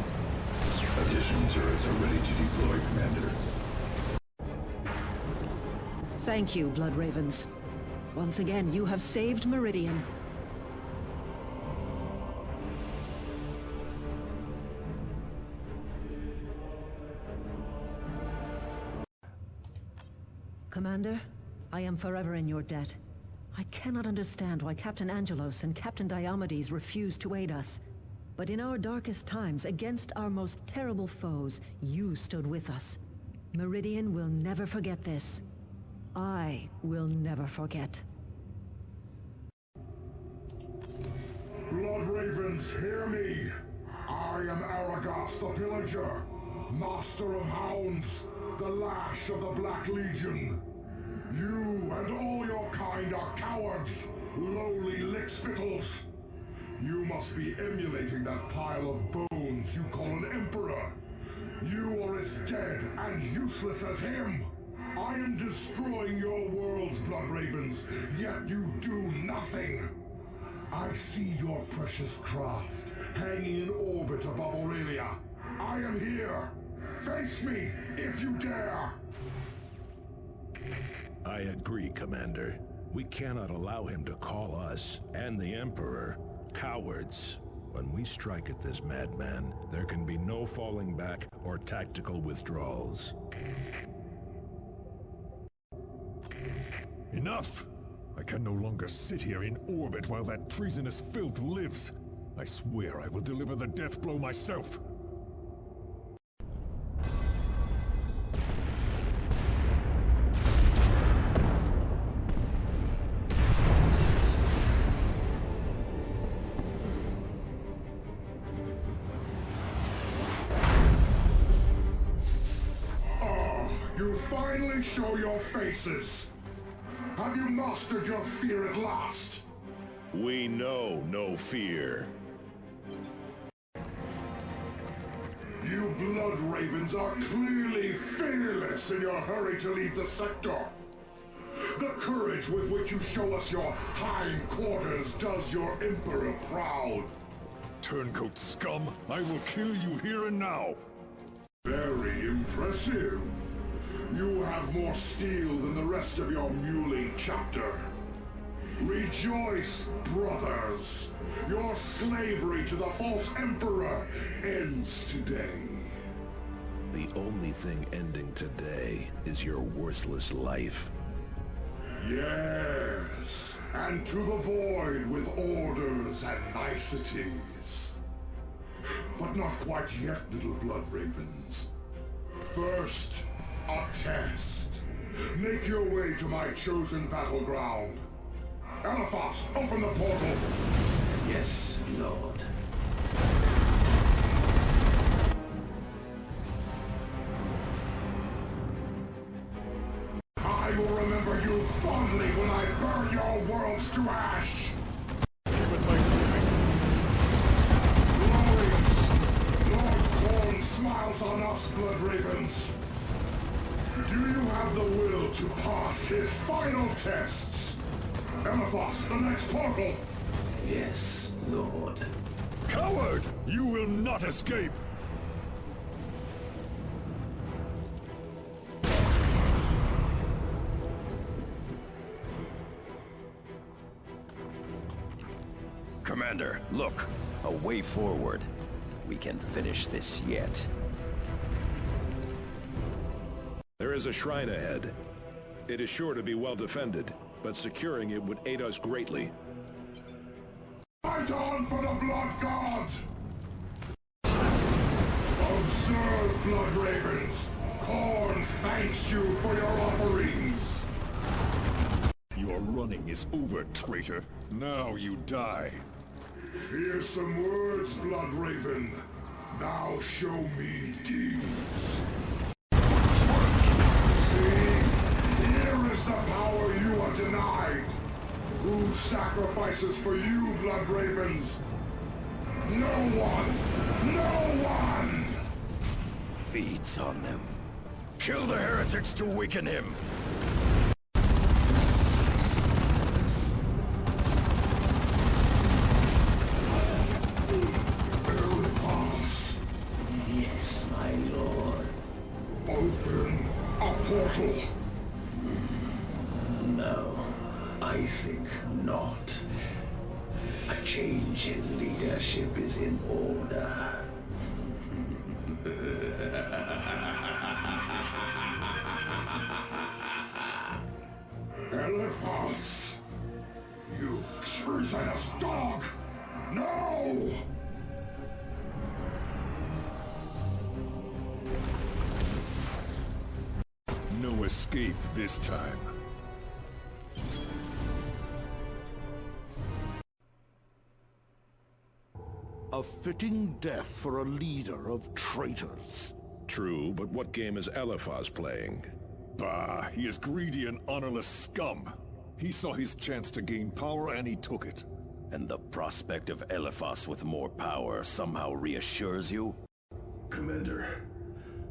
Additional turrets are ready to deploy, Commander. Thank you, Blood Ravens. Once again, you have saved Meridian. Commander, I am forever in your debt. I cannot understand why Captain Angelos and Captain Diomedes refused to aid us. But in our darkest times, against our most terrible foes, you stood with us. Meridian will never forget this. I will never forget. Blood Ravens, hear me! I am Aragast the Pillager, Master of Hounds, the Lash of the Black Legion. You and all your kind are cowards, lowly lickspittles. You must be emulating that pile of bones you call an emperor. You are as dead and useless as him. I am destroying your worlds, Blood Ravens, yet you do nothing. I see your precious craft hanging in orbit above Aurelia. I am here. Face me, if you dare! I agree, Commander. We cannot allow him to call us, and the Emperor, cowards. When we strike at this madman, there can be no falling back or tactical withdrawals. Enough! I can no longer sit here in orbit while that treasonous filth lives. I swear I will deliver the death blow myself. You finally show your faces! Have you mastered your fear at last? We know no fear. You Blood Ravens are clearly fearless in your hurry to leave the sector. The courage with which you show us your hindquarters does your Emperor proud. Turncoat scum, I will kill you here and now. Very impressive. You have more steel than the rest of your muling chapter. Rejoice, brothers! Your slavery to the false emperor ends today. The only thing ending today is your worthless life. Yes, and to the void with orders and niceties. But not quite yet, little Blood Ravens. First, a test. Make your way to my chosen battleground. Eliphas, open the portal! Yes, Lord. I will remember you fondly when I burn your worlds to ash! Glorious! Lord Khorne smiles on us, Blood Ravens. Do you have the will to pass his final tests? Eliphas, the next portal! Yes, Lord. Coward! You will not escape! Commander, look. A way forward. We can finish this yet. There is a shrine ahead. It is sure to be well defended, but securing it would aid us greatly. Fight on for the Blood Gods! Observe, Blood Ravens! Khorne thanks you for your offerings! Your running is over, traitor. Now you die. Fearsome words, Blood Raven. Now show me deeds. See, here is the power you are denied. Who sacrifices for you, Blood Ravens! No one! No one! Feeds on them. Kill the heretics to weaken him! Eliphas! Yes, my lord. Open a portal! No, I think not. A change in leadership is in order. Eliphas! You treasonous dog! No! No escape this time. A fitting death for a leader of traitors. True, but what game is Eliphas playing? Bah, he is greedy and honorless scum. He saw his chance to gain power and he took it. And the prospect of Eliphas with more power somehow reassures you? Commander,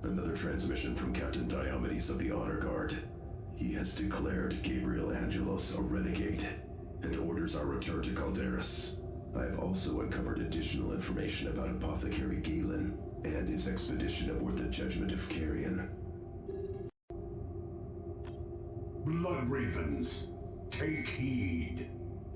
another transmission from Captain Diomedes of the Honor Guard. He has declared Gabriel Angelos a renegade and orders our return to Calderis. I have also uncovered additional information about Apothecary Galen and his expedition aboard the Judgment of Carrion. Blood Ravens, take heed.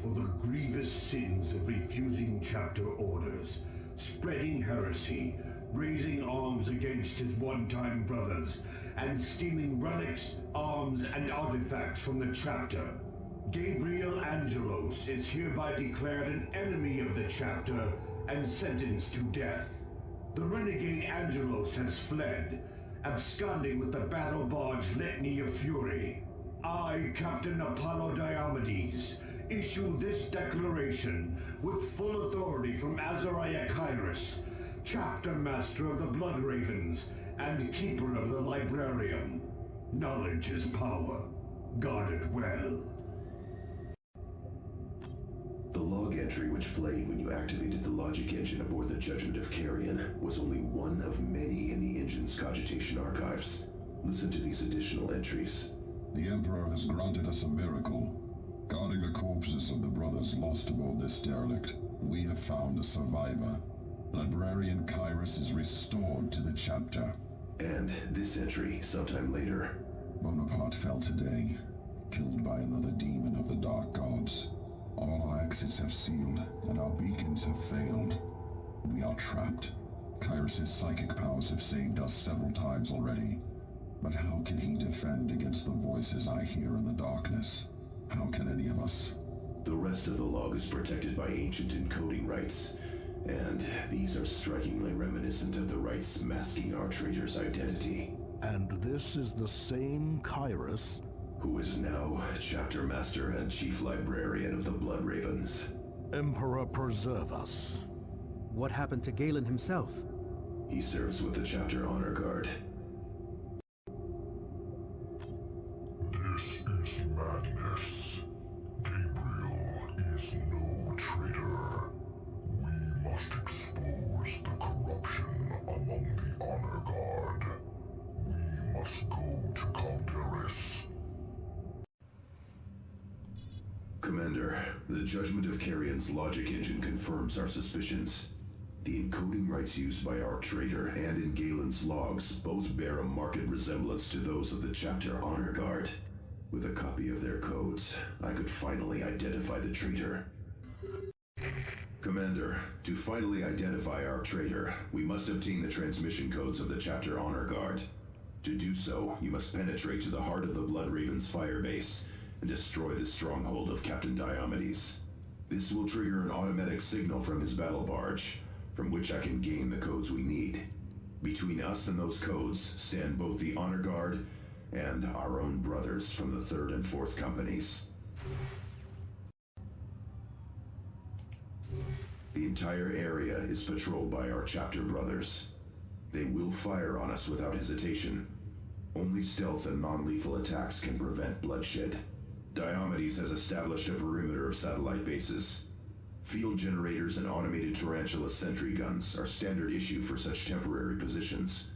For the grievous sins of refusing chapter orders, spreading heresy, raising arms against his one-time brothers, and stealing relics, arms, and artifacts from the chapter. Gabriel Angelos is hereby declared an enemy of the chapter and sentenced to death. The renegade Angelos has fled, absconding with the battle barge Litany of Fury. I, Captain Apollo Diomedes, issue this declaration with full authority from Azariah Kairos, Chapter Master of the Blood Ravens and Keeper of the Librarium. Knowledge is power. Guard it well. The log entry which played when you activated the logic engine aboard the Judgment of Carrion was only one of many in the engine's cogitation archives. Listen to these additional entries. The Emperor has granted us a miracle. Guarding the corpses of the brothers lost aboard this derelict, we have found a survivor. Librarian Kairos is restored to the chapter. And this entry, sometime later. Bonaparte fell today, killed by another demon of the Dark Gods. All our exits have sealed, and our beacons have failed. We are trapped. Kairos' psychic powers have saved us several times already. But how can he defend against the voices I hear in the darkness? How can any of us? The rest of the log is protected by ancient encoding rites, and these are strikingly reminiscent of the rites masking our traitor's identity. And this is the same Kairos who is now Chapter Master and Chief Librarian of the Blood Ravens. Emperor preserve us. What happened to Galen himself? He serves with the Chapter Honor Guard. This is madness. Gabriel is no traitor. We must expose the corruption among the Honor Guard. We must go to Calderis. Commander, the Judgment of Carrion's logic engine confirms our suspicions. The encoding rites used by our traitor and in Galen's logs both bear a marked resemblance to those of the Chapter Honor Guard. With a copy of their codes, I could finally identify the traitor. Commander, to finally identify our traitor, we must obtain the transmission codes of the Chapter Honor Guard. To do so, you must penetrate to the heart of the Blood Raven's firebase and destroy the stronghold of Captain Diomedes. This will trigger an automatic signal from his battle barge, from which I can gain the codes we need. Between us and those codes stand both the Honor Guard and our own brothers from the 3rd and 4th Companies. The entire area is patrolled by our chapter brothers. They will fire on us without hesitation. Only stealth and non-lethal attacks can prevent bloodshed. Diomedes has established a perimeter of satellite bases. Field generators and automated tarantula sentry guns are standard issue for such temporary positions.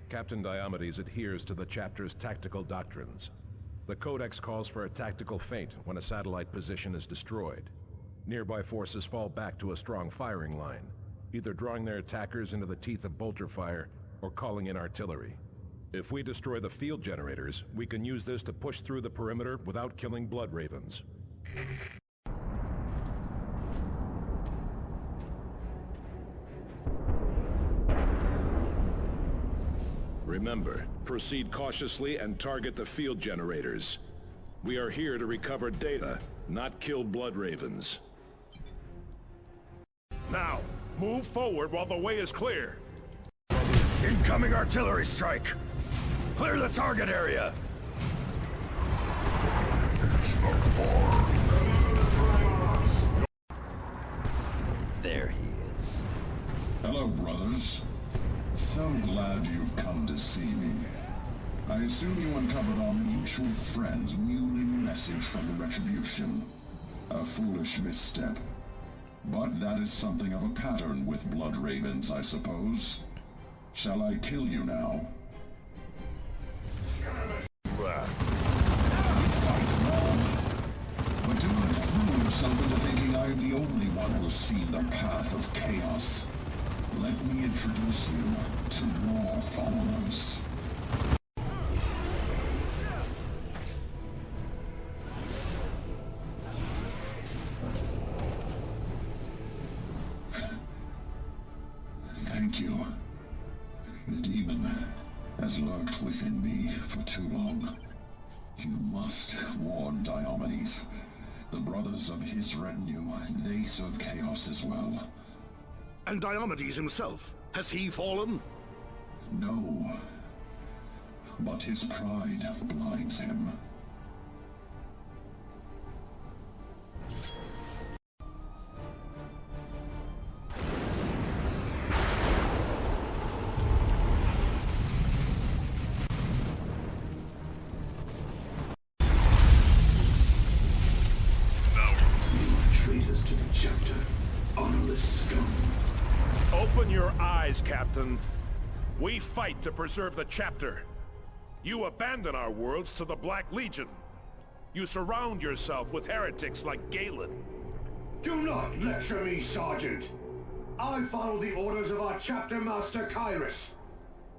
Captain Diomedes adheres to the chapter's tactical doctrines. The Codex calls for a tactical feint when a satellite position is destroyed. Nearby forces fall back to a strong firing line, either drawing their attackers into the teeth of bolter fire or calling in artillery. If we destroy the field generators, we can use this to push through the perimeter without killing blood ravens. Remember, proceed cautiously and target the field generators. We are here to recover data, not kill blood ravens. Now, move forward while the way is clear. Incoming artillery strike! Clear the target area! There he is. Hello, brothers. So glad you've come to see me. I assume you uncovered our mutual friend's newly message from the Retribution. A foolish misstep. But that is something of a pattern with blood ravens, I suppose. Shall I kill you now? You fight well, but do not fool yourself into thinking I am the only one who's seen the path of chaos. Let me introduce you to more followers. Thank you. The demon has lurked within me for too long. You must warn Diomedes. The brothers of his retinue, they serve chaos as well. And Diomedes himself, has he fallen? No. But his pride blinds him. Traitors to the chapter. Honorless scum. Open your eyes, Captain. We fight to preserve the chapter. You abandon our worlds to the Black Legion. You surround yourself with heretics like Galen. Do not lecture me, Sergeant. I follow the orders of our chapter master, Kyrus.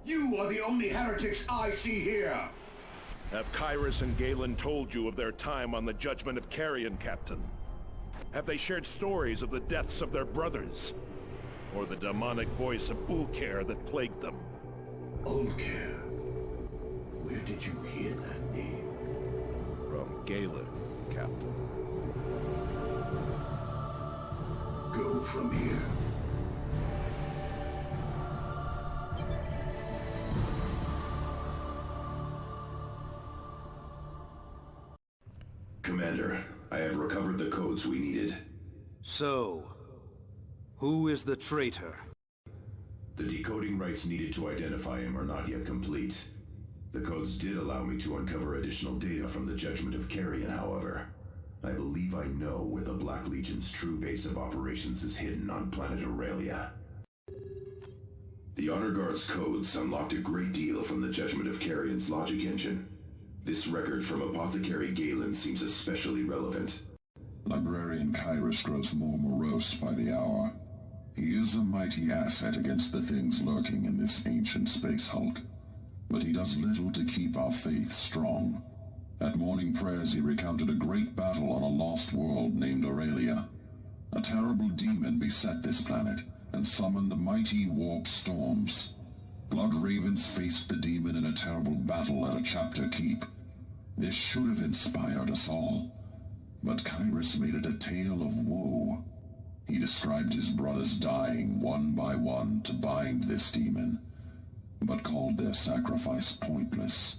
You are the only heretics I see here. Have Kyrus and Galen told you of their time on the Judgment of Carrion, Captain? Have they shared stories of the deaths of their brothers? Or the demonic voice of Ulker that plagued them? Ulker? Where did you hear that name? From Galen, Captain. Go from here. Commander, I have recovered the codes we needed. So, who is the traitor? The decoding rights needed to identify him are not yet complete. The codes did allow me to uncover additional data from the Judgment of Carrion, however. I believe I know where the Black Legion's true base of operations is hidden on planet Aurelia. The Honor Guard's codes unlocked a great deal from the Judgment of Carrion's logic engine. This record from Apothecary Galen seems especially relevant. Librarian Kyrus grows more morose by the hour. He is a mighty asset against the things lurking in this ancient space hulk. But he does little to keep our faith strong. At morning prayers he recounted a great battle on a lost world named Aurelia. A terrible demon beset this planet and summoned mighty warp storms. Blood ravens faced the demon in a terrible battle at a chapter keep. This should have inspired us all. But Kyrus made it a tale of woe. He described his brothers dying one by one to bind this demon, but called their sacrifice pointless.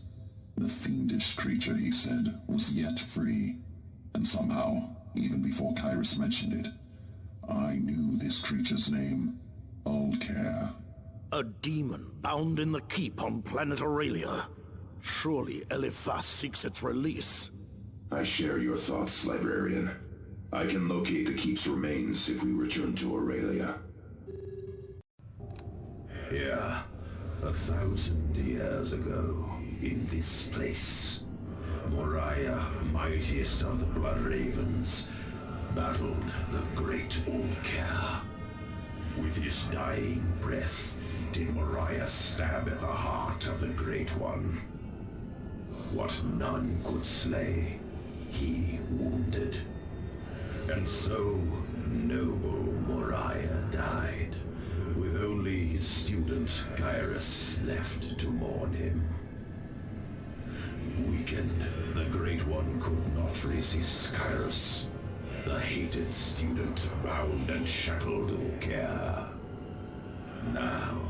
The fiendish creature, he said, was yet free. And somehow, even before Kyrus mentioned it, I knew this creature's name, Ulker. A demon bound in the keep on planet Aurelia. Surely Eliphas seeks its release. I share your thoughts, Librarian. I can locate the Keep's remains if we return to Aurelia. Here, 1,000 years ago, in this place, Moriah, mightiest of the Blood Ravens, battled the great Ulker. With his dying breath, did Moriah stab at the heart of the Great One. What none could slay, he wounded. And so, noble Moriah died, with only his student Kyrus left to mourn him. Weakened, the Great One could not resist Kyrus. The hated student bound and shackled Ulker. Now,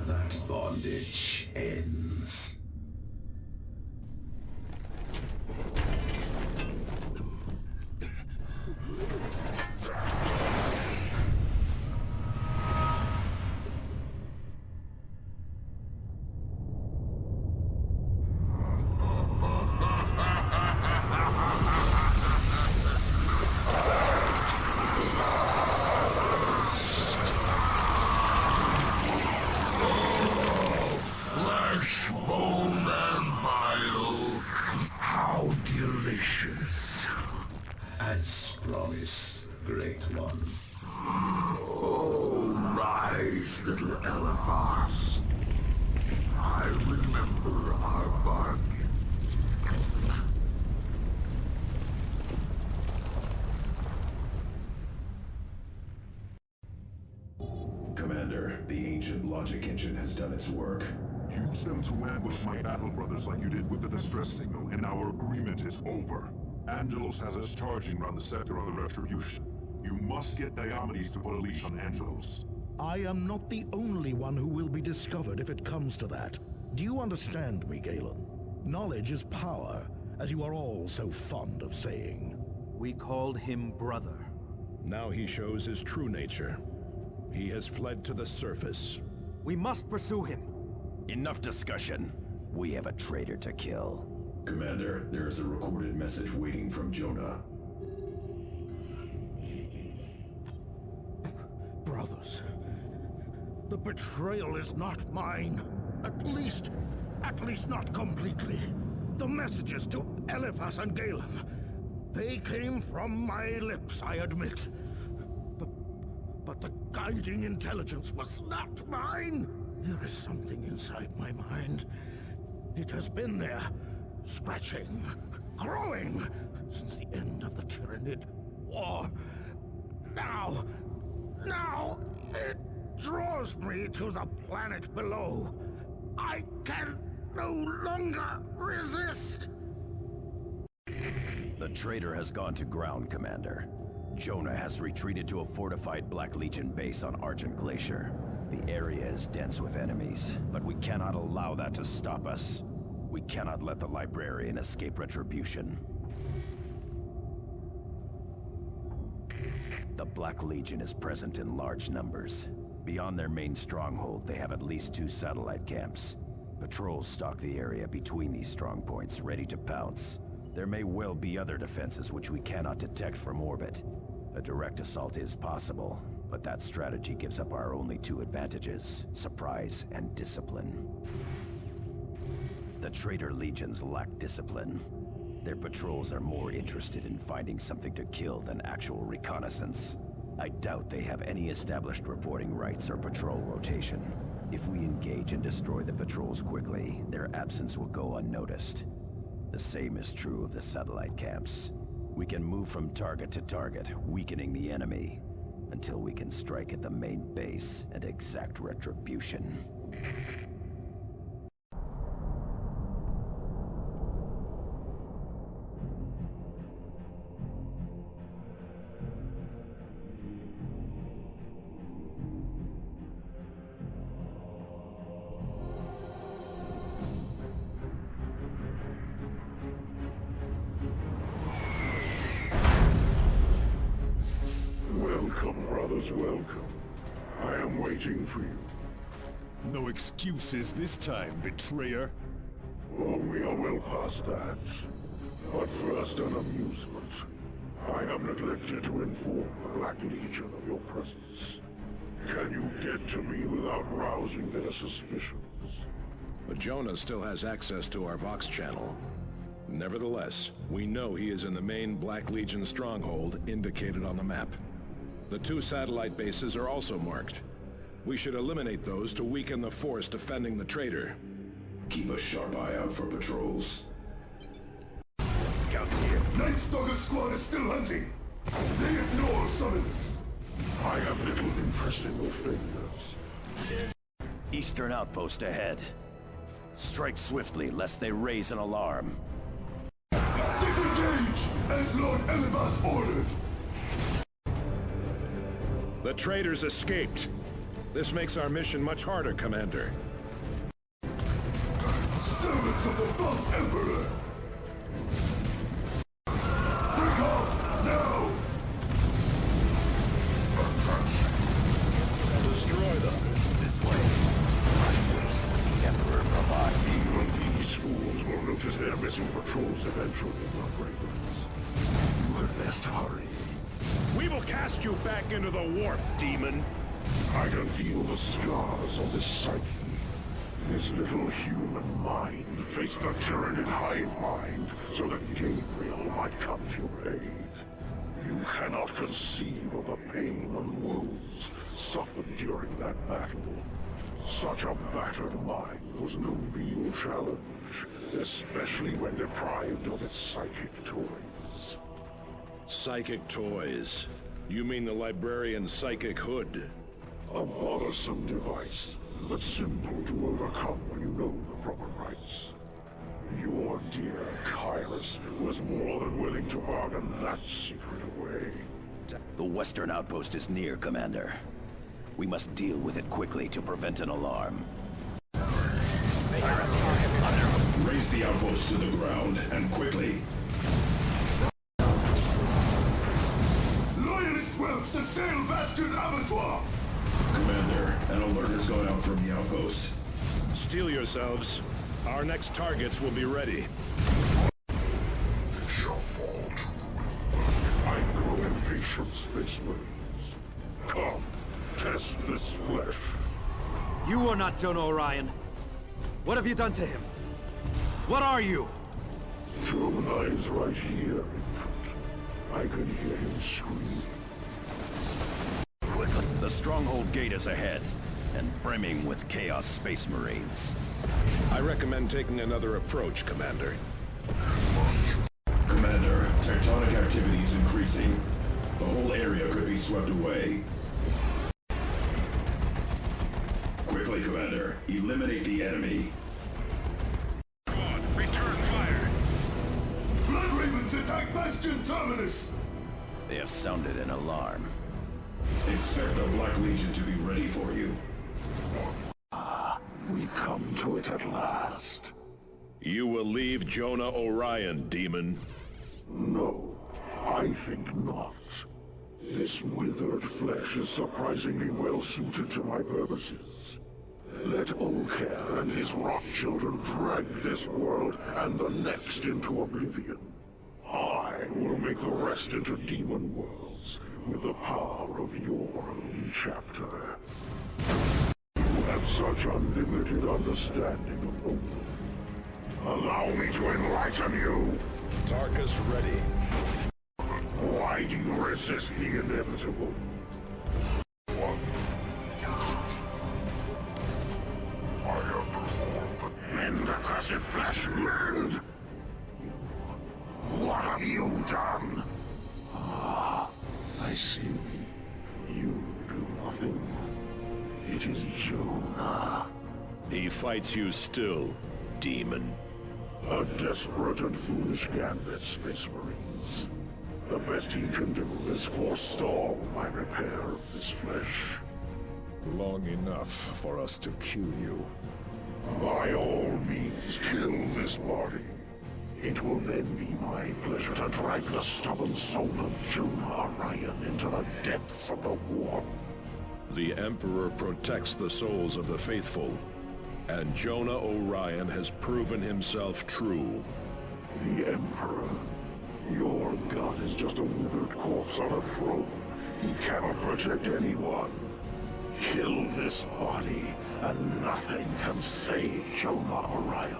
that bondage ends. Little Eliphas. I remember our bargain. Commander, the ancient logic engine has done its work. Use them to ambush my battle brothers like you did with the distress signal, and our agreement is over. Angelos has us charging around the sector of the Retribution. You must get Diomedes to put a leash on Angelos. I am not the only one who will be discovered if it comes to that. Do you understand me, Galen? Knowledge is power, as you are all so fond of saying. We called him brother. Now he shows his true nature. He has fled to the surface. We must pursue him. Enough discussion. We have a traitor to kill. Commander, there is a recorded message waiting from Jonah. Brothers, the betrayal is not mine. At least not completely. The messages to Eliphas and Galen, they came from my lips, I admit. But the guiding intelligence was not mine. There is something inside my mind. It has been there, scratching, growing, since the end of the Tyranid war. Now, it draws me to the planet below. I can no longer resist. The traitor has gone to ground, Commander. Jonah has retreated to a fortified Black Legion base on Argent Glacier. The area is dense with enemies, but we cannot allow that to stop us. We cannot let the Librarian escape retribution. The Black Legion is present in large numbers. Beyond their main stronghold, they have at least 2 satellite camps. Patrols stalk the area between these strongpoints, ready to pounce. There may well be other defenses which we cannot detect from orbit. A direct assault is possible, but that strategy gives up our only 2 advantages: surprise and discipline. The traitor legions lack discipline. Their patrols are more interested in finding something to kill than actual reconnaissance. I doubt they have any established reporting rights or patrol rotation. If we engage and destroy the patrols quickly, their absence will go unnoticed. The same is true of the satellite camps. We can move from target to target, weakening the enemy, until we can strike at the main base and exact retribution. Welcome, brothers, welcome. I am waiting for you. No excuses this time, betrayer. Oh, we are well past that. But first, an amusement. I have neglected to inform the Black Legion of your presence. Can you get to me without rousing their suspicions? But Jonah still has access to our Vox channel. Nevertheless, we know he is in the main Black Legion stronghold indicated on the map. The 2 satellite bases are also marked. We should eliminate those to weaken the force defending the traitor. Keep a sharp eye out for patrols. Scouts here. Night Stalker Squad is still hunting. They ignore summons. I have little interest in your failures. Eastern outpost ahead. Strike swiftly, lest they raise an alarm. Disengage, as Lord Eliphas ordered. The traitors escaped. This makes our mission much harder, Commander. Servants of the false Emperor! Break off, now! Destroy them. This way. The Emperor provides. Even these fools will notice their missing patrols eventually, Blood Ravens. You had best hurry. We will cast you back into the warp, demon! I can feel the scars of this psyche. This little human mind faced the Tyranid hive mind so that Gabriel might come to your aid. You cannot conceive of the pain and wounds suffered during that battle. Such a battered mind was no real challenge, especially when deprived of its psychic toys. Psychic toys? You mean the librarian's psychic hood? A bothersome device, but simple to overcome when you know the proper rights. Your dear Kyrus was more than willing to bargain that secret away. The western outpost is near, Commander. We must deal with it quickly to prevent an alarm. Raise the outpost to the ground, and quickly. Loyalist whelps assail Bastion Abattoir! Commander, an alert has gone out from the outpost. Steel yourselves. Our next targets will be ready. It shall fall to I grow impatient, Space Marines. Come, test this flesh. You are not Jonah Orion. What have you done to him? What are you? Jonah is right here, infant. I can hear him scream. The stronghold gate is ahead, and brimming with Chaos Space Marines. I recommend taking another approach, Commander. Commander, tectonic activity is increasing. The whole area could be swept away. Quickly, Commander. Eliminate the enemy. Return fire! Blood Ravens attack Bastion Terminus! They have sounded an alarm. Expect the Black Legion to be ready for you. We come to it at last. You will leave Jonah Orion, demon. No, I think not. This withered flesh is surprisingly well suited to my purposes. Let Olker and his rock children drag this world and the next into oblivion. I will make the rest into demon worlds with the power of your own chapter. You have such unlimited understanding of the world. Allow me to enlighten you. Tarkus ready. Why do you resist the inevitable? I have performed. Mend accursed flesh, mend! What have you done? Ah, I see. You do nothing. It is Jonah. He fights you still, demon. A desperate and foolish gambit, Space Marines. The best he can do is forestall my repair of this flesh. Long enough for us to kill you. By all means, kill this body. It will then be my pleasure to drag the stubborn soul of Jonah Orion into the depths of the warp. The Emperor protects the souls of the faithful. And Jonah Orion has proven himself true. The Emperor. Your god is just a withered corpse on a throne. He cannot protect anyone. Kill this body, and nothing can save Jonah Orion.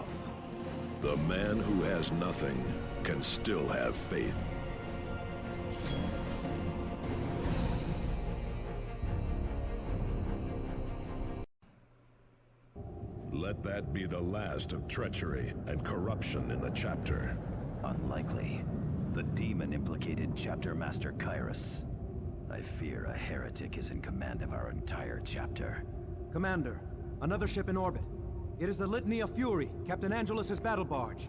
The man who has nothing can still have faith. Let that be the last of treachery and corruption in the chapter. Unlikely. The demon implicated Chapter Master Kyrus. I fear a heretic is in command of our entire chapter. Commander, another ship in orbit. It is the Litany of Fury, Captain Angelus's battle barge.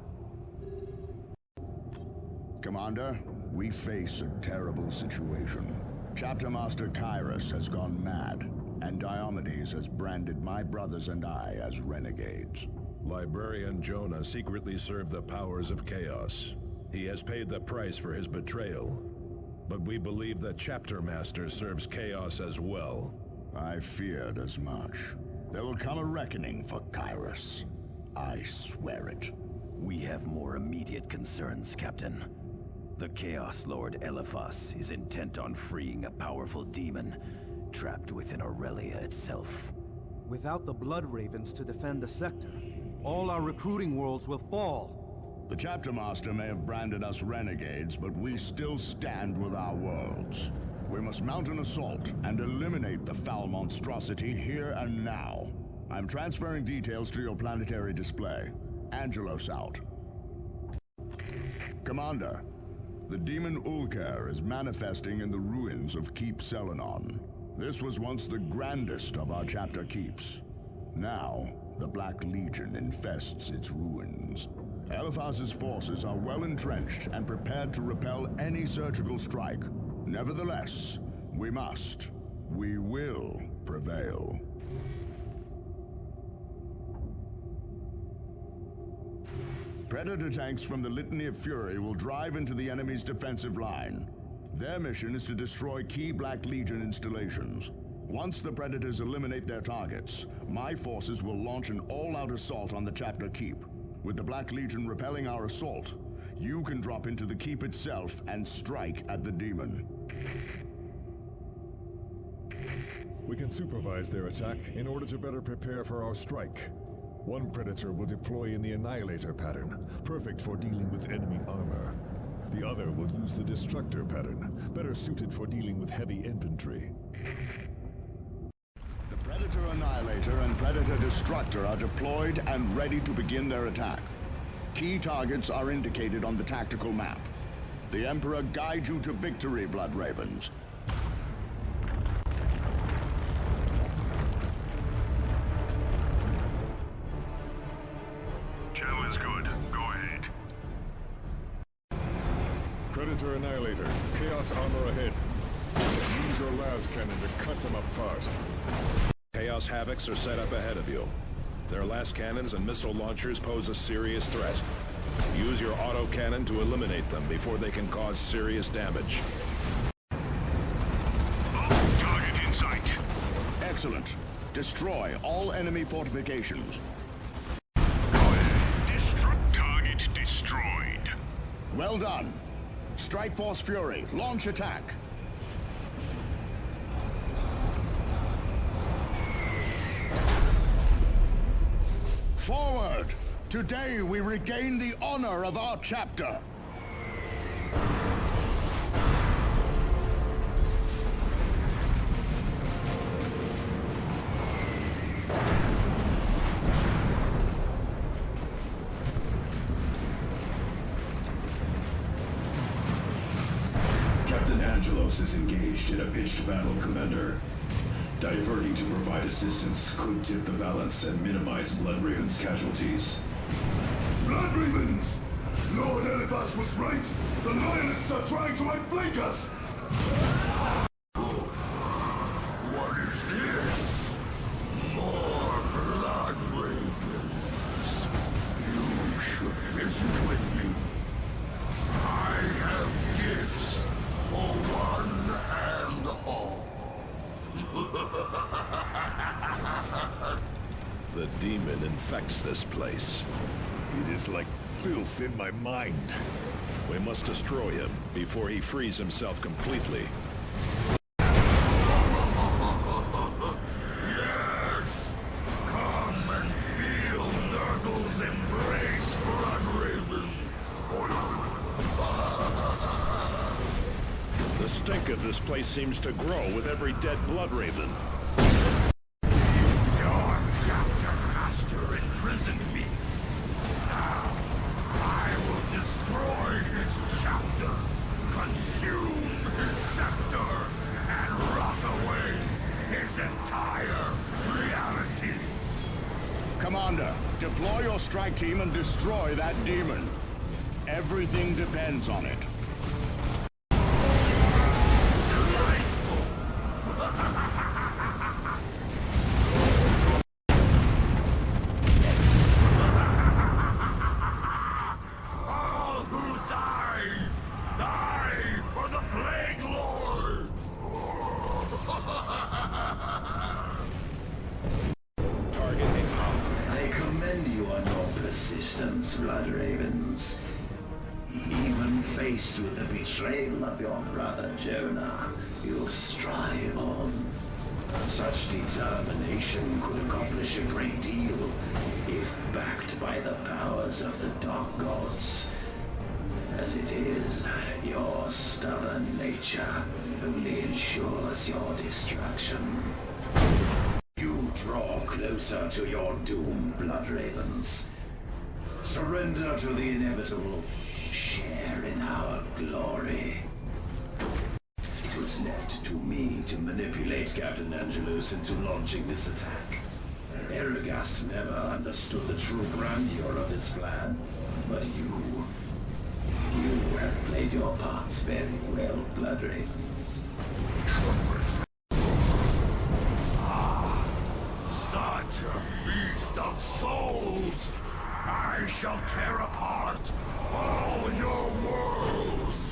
Commander, we face a terrible situation. Chapter Master Kyrus has gone mad, and Diomedes has branded my brothers and I as renegades. Librarian Jonah secretly served the powers of chaos. He has paid the price for his betrayal. But we believe that Chapter Master serves chaos as well. I feared as much. There will come a reckoning for Kyrus. I swear it. We have more immediate concerns, Captain. The Chaos Lord Eliphas is intent on freeing a powerful demon trapped within Aurelia itself. Without the Blood Ravens to defend the sector, all our recruiting worlds will fall. The Chapter Master may have branded us renegades, but we still stand with our worlds. We must mount an assault and eliminate the foul monstrosity here and now. I'm transferring details to your planetary display. Angelos out. Commander, the demon Ulker is manifesting in the ruins of Keep Celenon. This was once the grandest of our chapter keeps. Now, the Black Legion infests its ruins. Eliphas's forces are well entrenched and prepared to repel any surgical strike. Nevertheless, we will prevail. Predator tanks from the Litany of Fury will drive into the enemy's defensive line. Their mission is to destroy key Black Legion installations. Once the Predators eliminate their targets, my forces will launch an all-out assault on the Chapter Keep. With the Black Legion repelling our assault, you can drop into the Keep itself and strike at the demon. We can supervise their attack in order to better prepare for our strike. One Predator will deploy in the Annihilator pattern, perfect for dealing with enemy armor. The other will use the Destructor pattern, better suited for dealing with heavy infantry. The Predator Annihilator and Predator Destructor are deployed and ready to begin their attack. Key targets are indicated on the tactical map. The Emperor guide you to victory, Blood Ravens. Channel is good. Go ahead. Predator Annihilator, Chaos armor ahead. Use your las cannon to cut them apart. Chaos Havocs are set up ahead of you. Their las cannons and missile launchers pose a serious threat. Use your autocannon to eliminate them before they can cause serious damage. Target in sight. Excellent. Destroy all enemy fortifications. Go ahead. Target destroyed. Well done. Strike Force Fury, launch attack. Forward! Today we regain the honor of our chapter. Captain Angelos is engaged in a pitched battle, Commander. Diverting to provide assistance could tip the balance and minimize Blood Raven's casualties. Blood Ravens! Lord Eliphas was right! The Loyalists are trying to outflank us! What is this? More Blood Ravens. You should visit with me. I have gifts for one and all. The demon infects this place. It is like filth in my mind. We must destroy him before he frees himself completely. Yes! Come and feel Nurgle's embrace, Bloodraven! The stink of this place seems to grow with every dead Bloodraven. Your chapter master imprisoned me. Now, I will destroy his chapter, consume his scepter, and rot away his entire reality. Commander, deploy your strike team and destroy that demon. Everything depends on it. All who die, die for the Plague Lord! Targeting. I commend you on your persistence, Bloodravens. Even faced with the betrayal of your brother Jonah, you strive on. Such determination could accomplish a great deal if backed by the powers of the Dark Gods. As it is, your stubborn nature only ensures your destruction. You draw closer to your doom, Bloodravens. Surrender to the inevitable. Share in our glory. It was left to me to manipulate Captain Angelus into launching this attack. Eragast never understood the true grandeur of his plan, but you have played your parts very well, Bloodravens. Such a beast of souls! I shall tear apart all your worlds!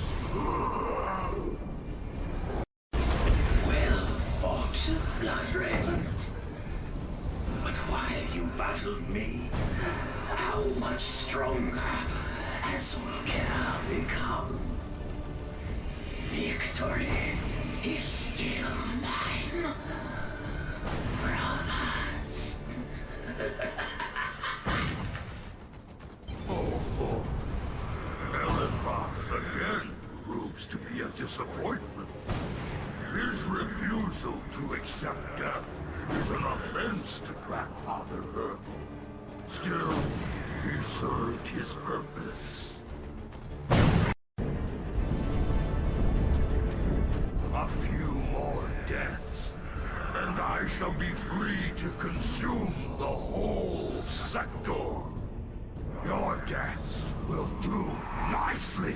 Well fought, Bloodravens. But while you battled me, how much stronger has Vulcan become? Victory is still mine, brothers. Eliphas again proves to be a disappointment. His refusal to accept death is an offense to Grandfather Earth. Still, he served his purpose. A few more deaths, and I shall be free to consume the whole sector. Your deaths will do nicely.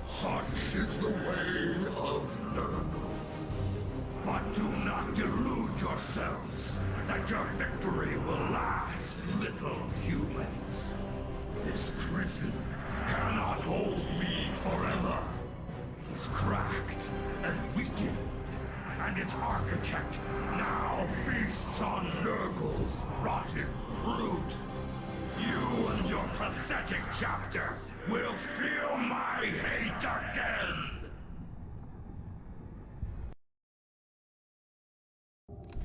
Such is the way of Nurgle. But do not delude yourselves that your victory will last, little humans. This prison cannot hold me forever. It is cracked and weakened, and its architect now feasts on Nurgle's rotten fruit. You and your pathetic chapter will feel my hate again!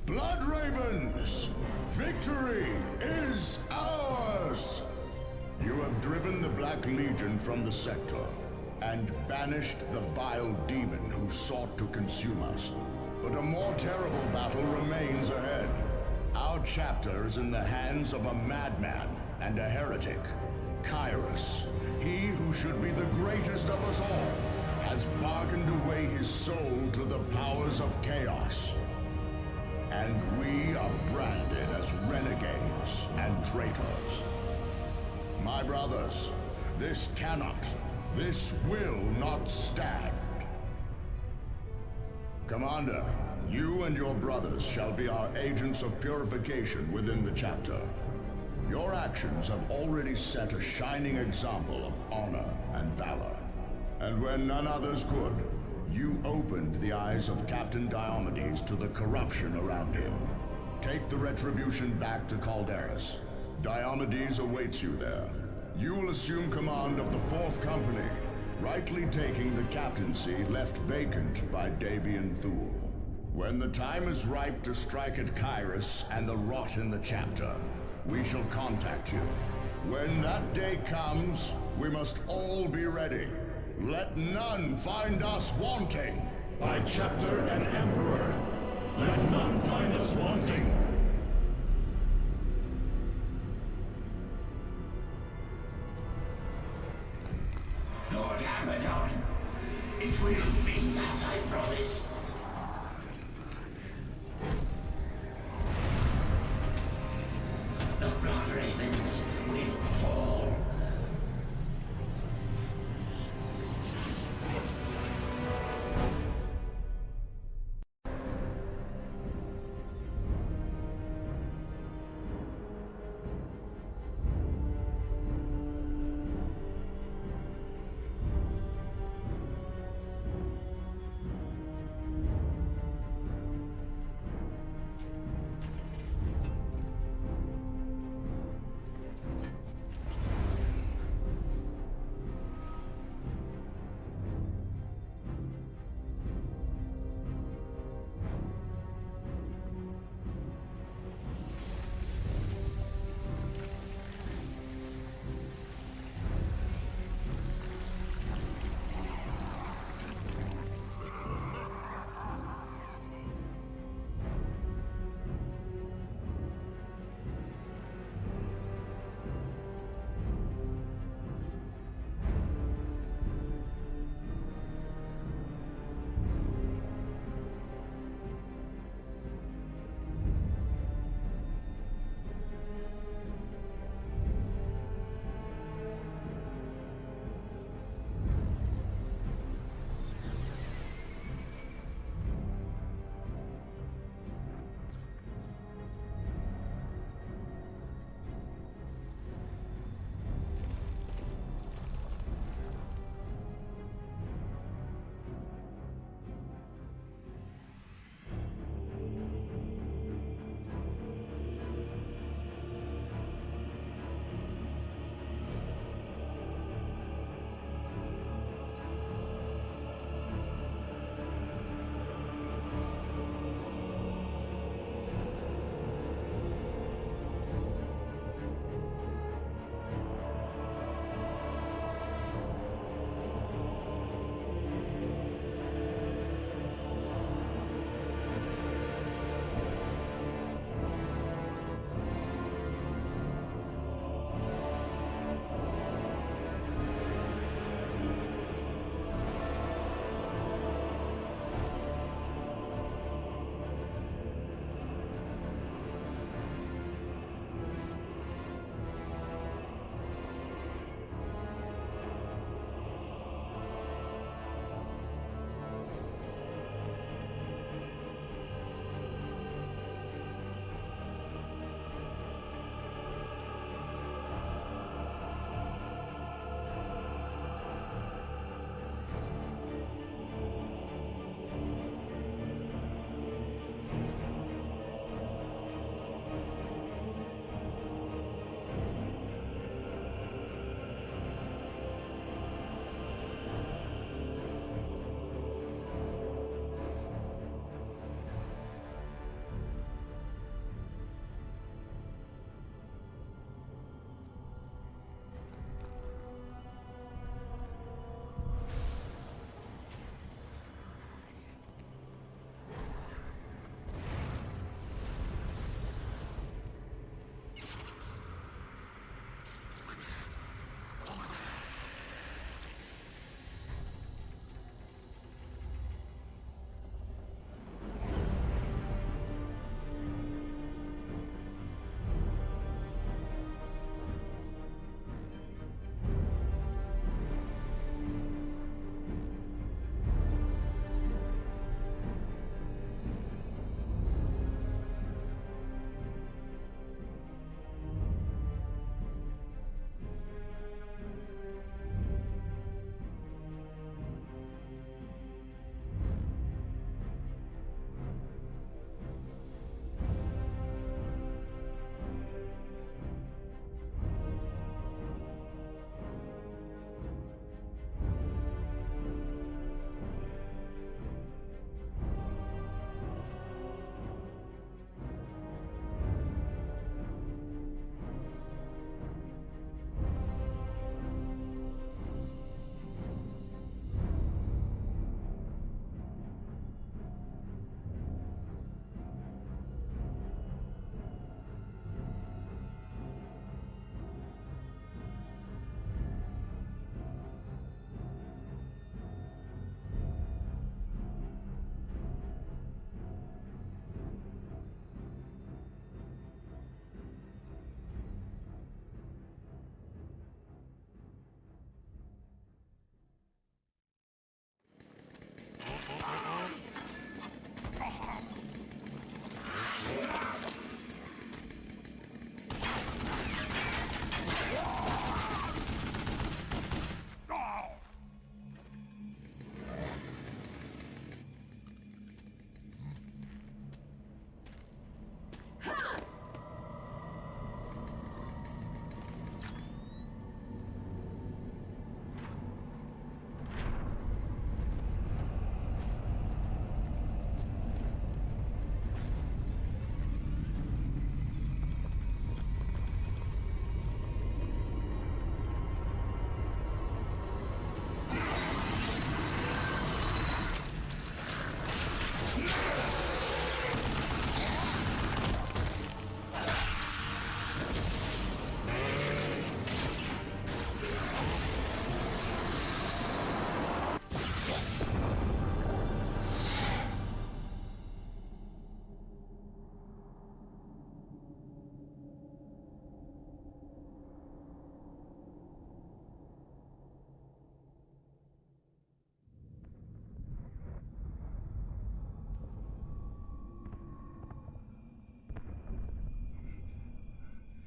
Bloodravens! Victory is ours! You have driven the Black Legion from the sector, and banished the vile demon who sought to consume us. But a more terrible battle remains ahead. Our chapter is in the hands of a madman and a heretic. Kyrus, he who should be the greatest of us all, has bargained away his soul to the powers of chaos. And we are branded as renegades and traitors. My brothers, this will not stand. Commander, you and your brothers shall be our agents of purification within the chapter. Your actions have already set a shining example of honor and valor. And when none others could, you opened the eyes of Captain Diomedes to the corruption around him. Take the retribution back to Calderis. Diomedes awaits you there. You will assume command of the 4th Company, rightly taking the captaincy left vacant by Davian Thule. When the time is ripe to strike at Kyrus and the rot in the chapter, we shall contact you. When that day comes, we must all be ready. Let none find us wanting. By chapter and emperor, let none find us wanting. Lord Abaddon, it will be as I promised. The Blood Ravens will fall.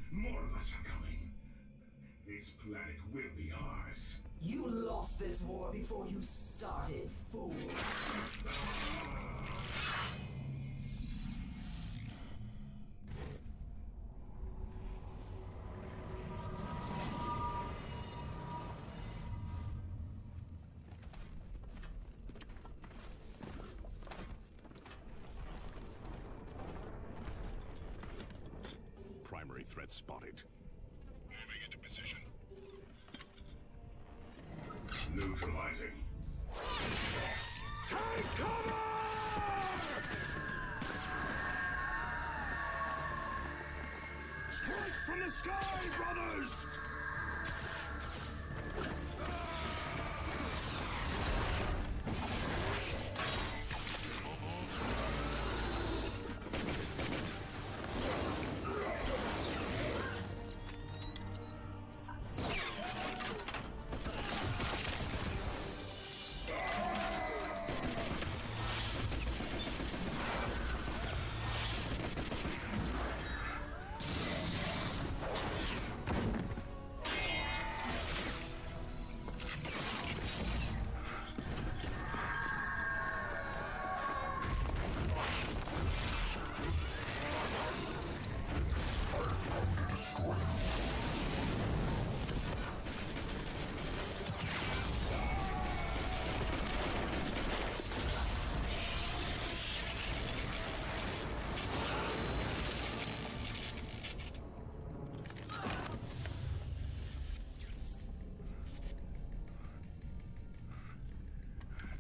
More of us are coming. This planet will be ours. You lost this war before you started, fool. Primary threat spotted. Moving into position. Neutralizing. Take cover! Strike from the sky, brothers!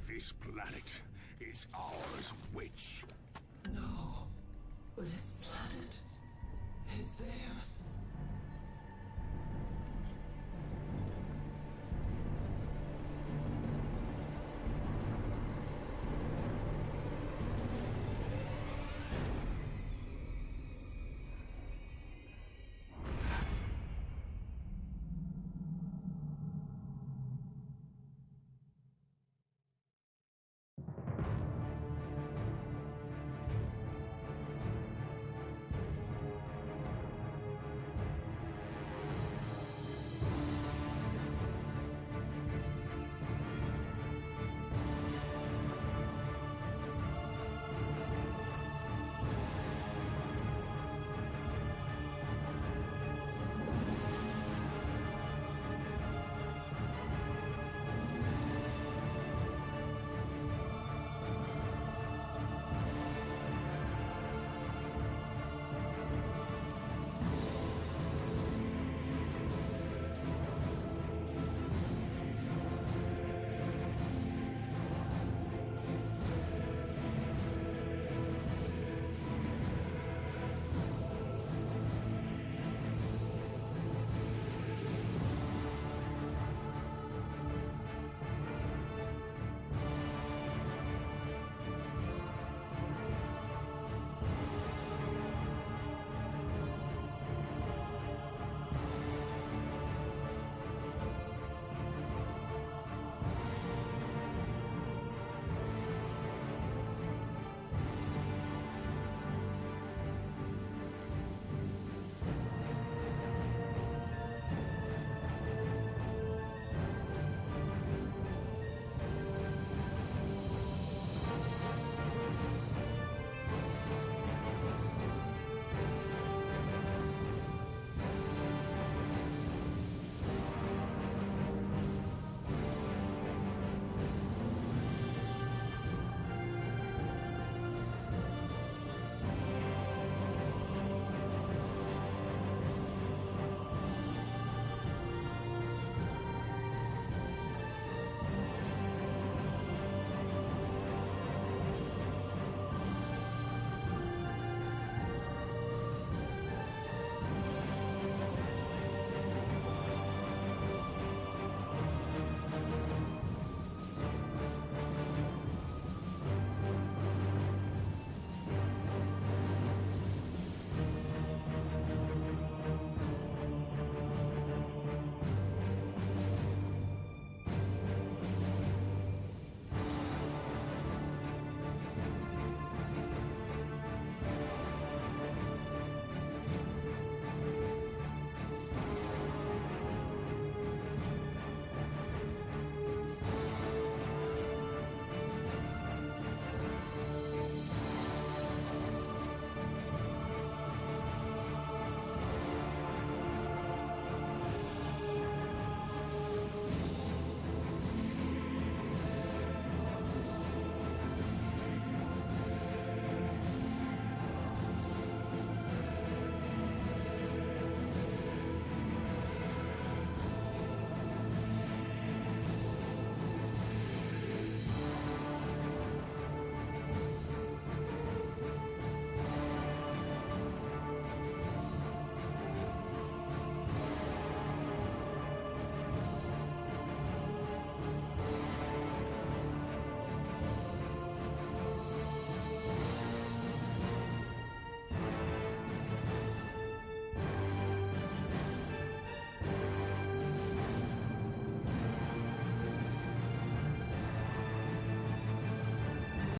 This planet is ours, witch. No, this planet is theirs.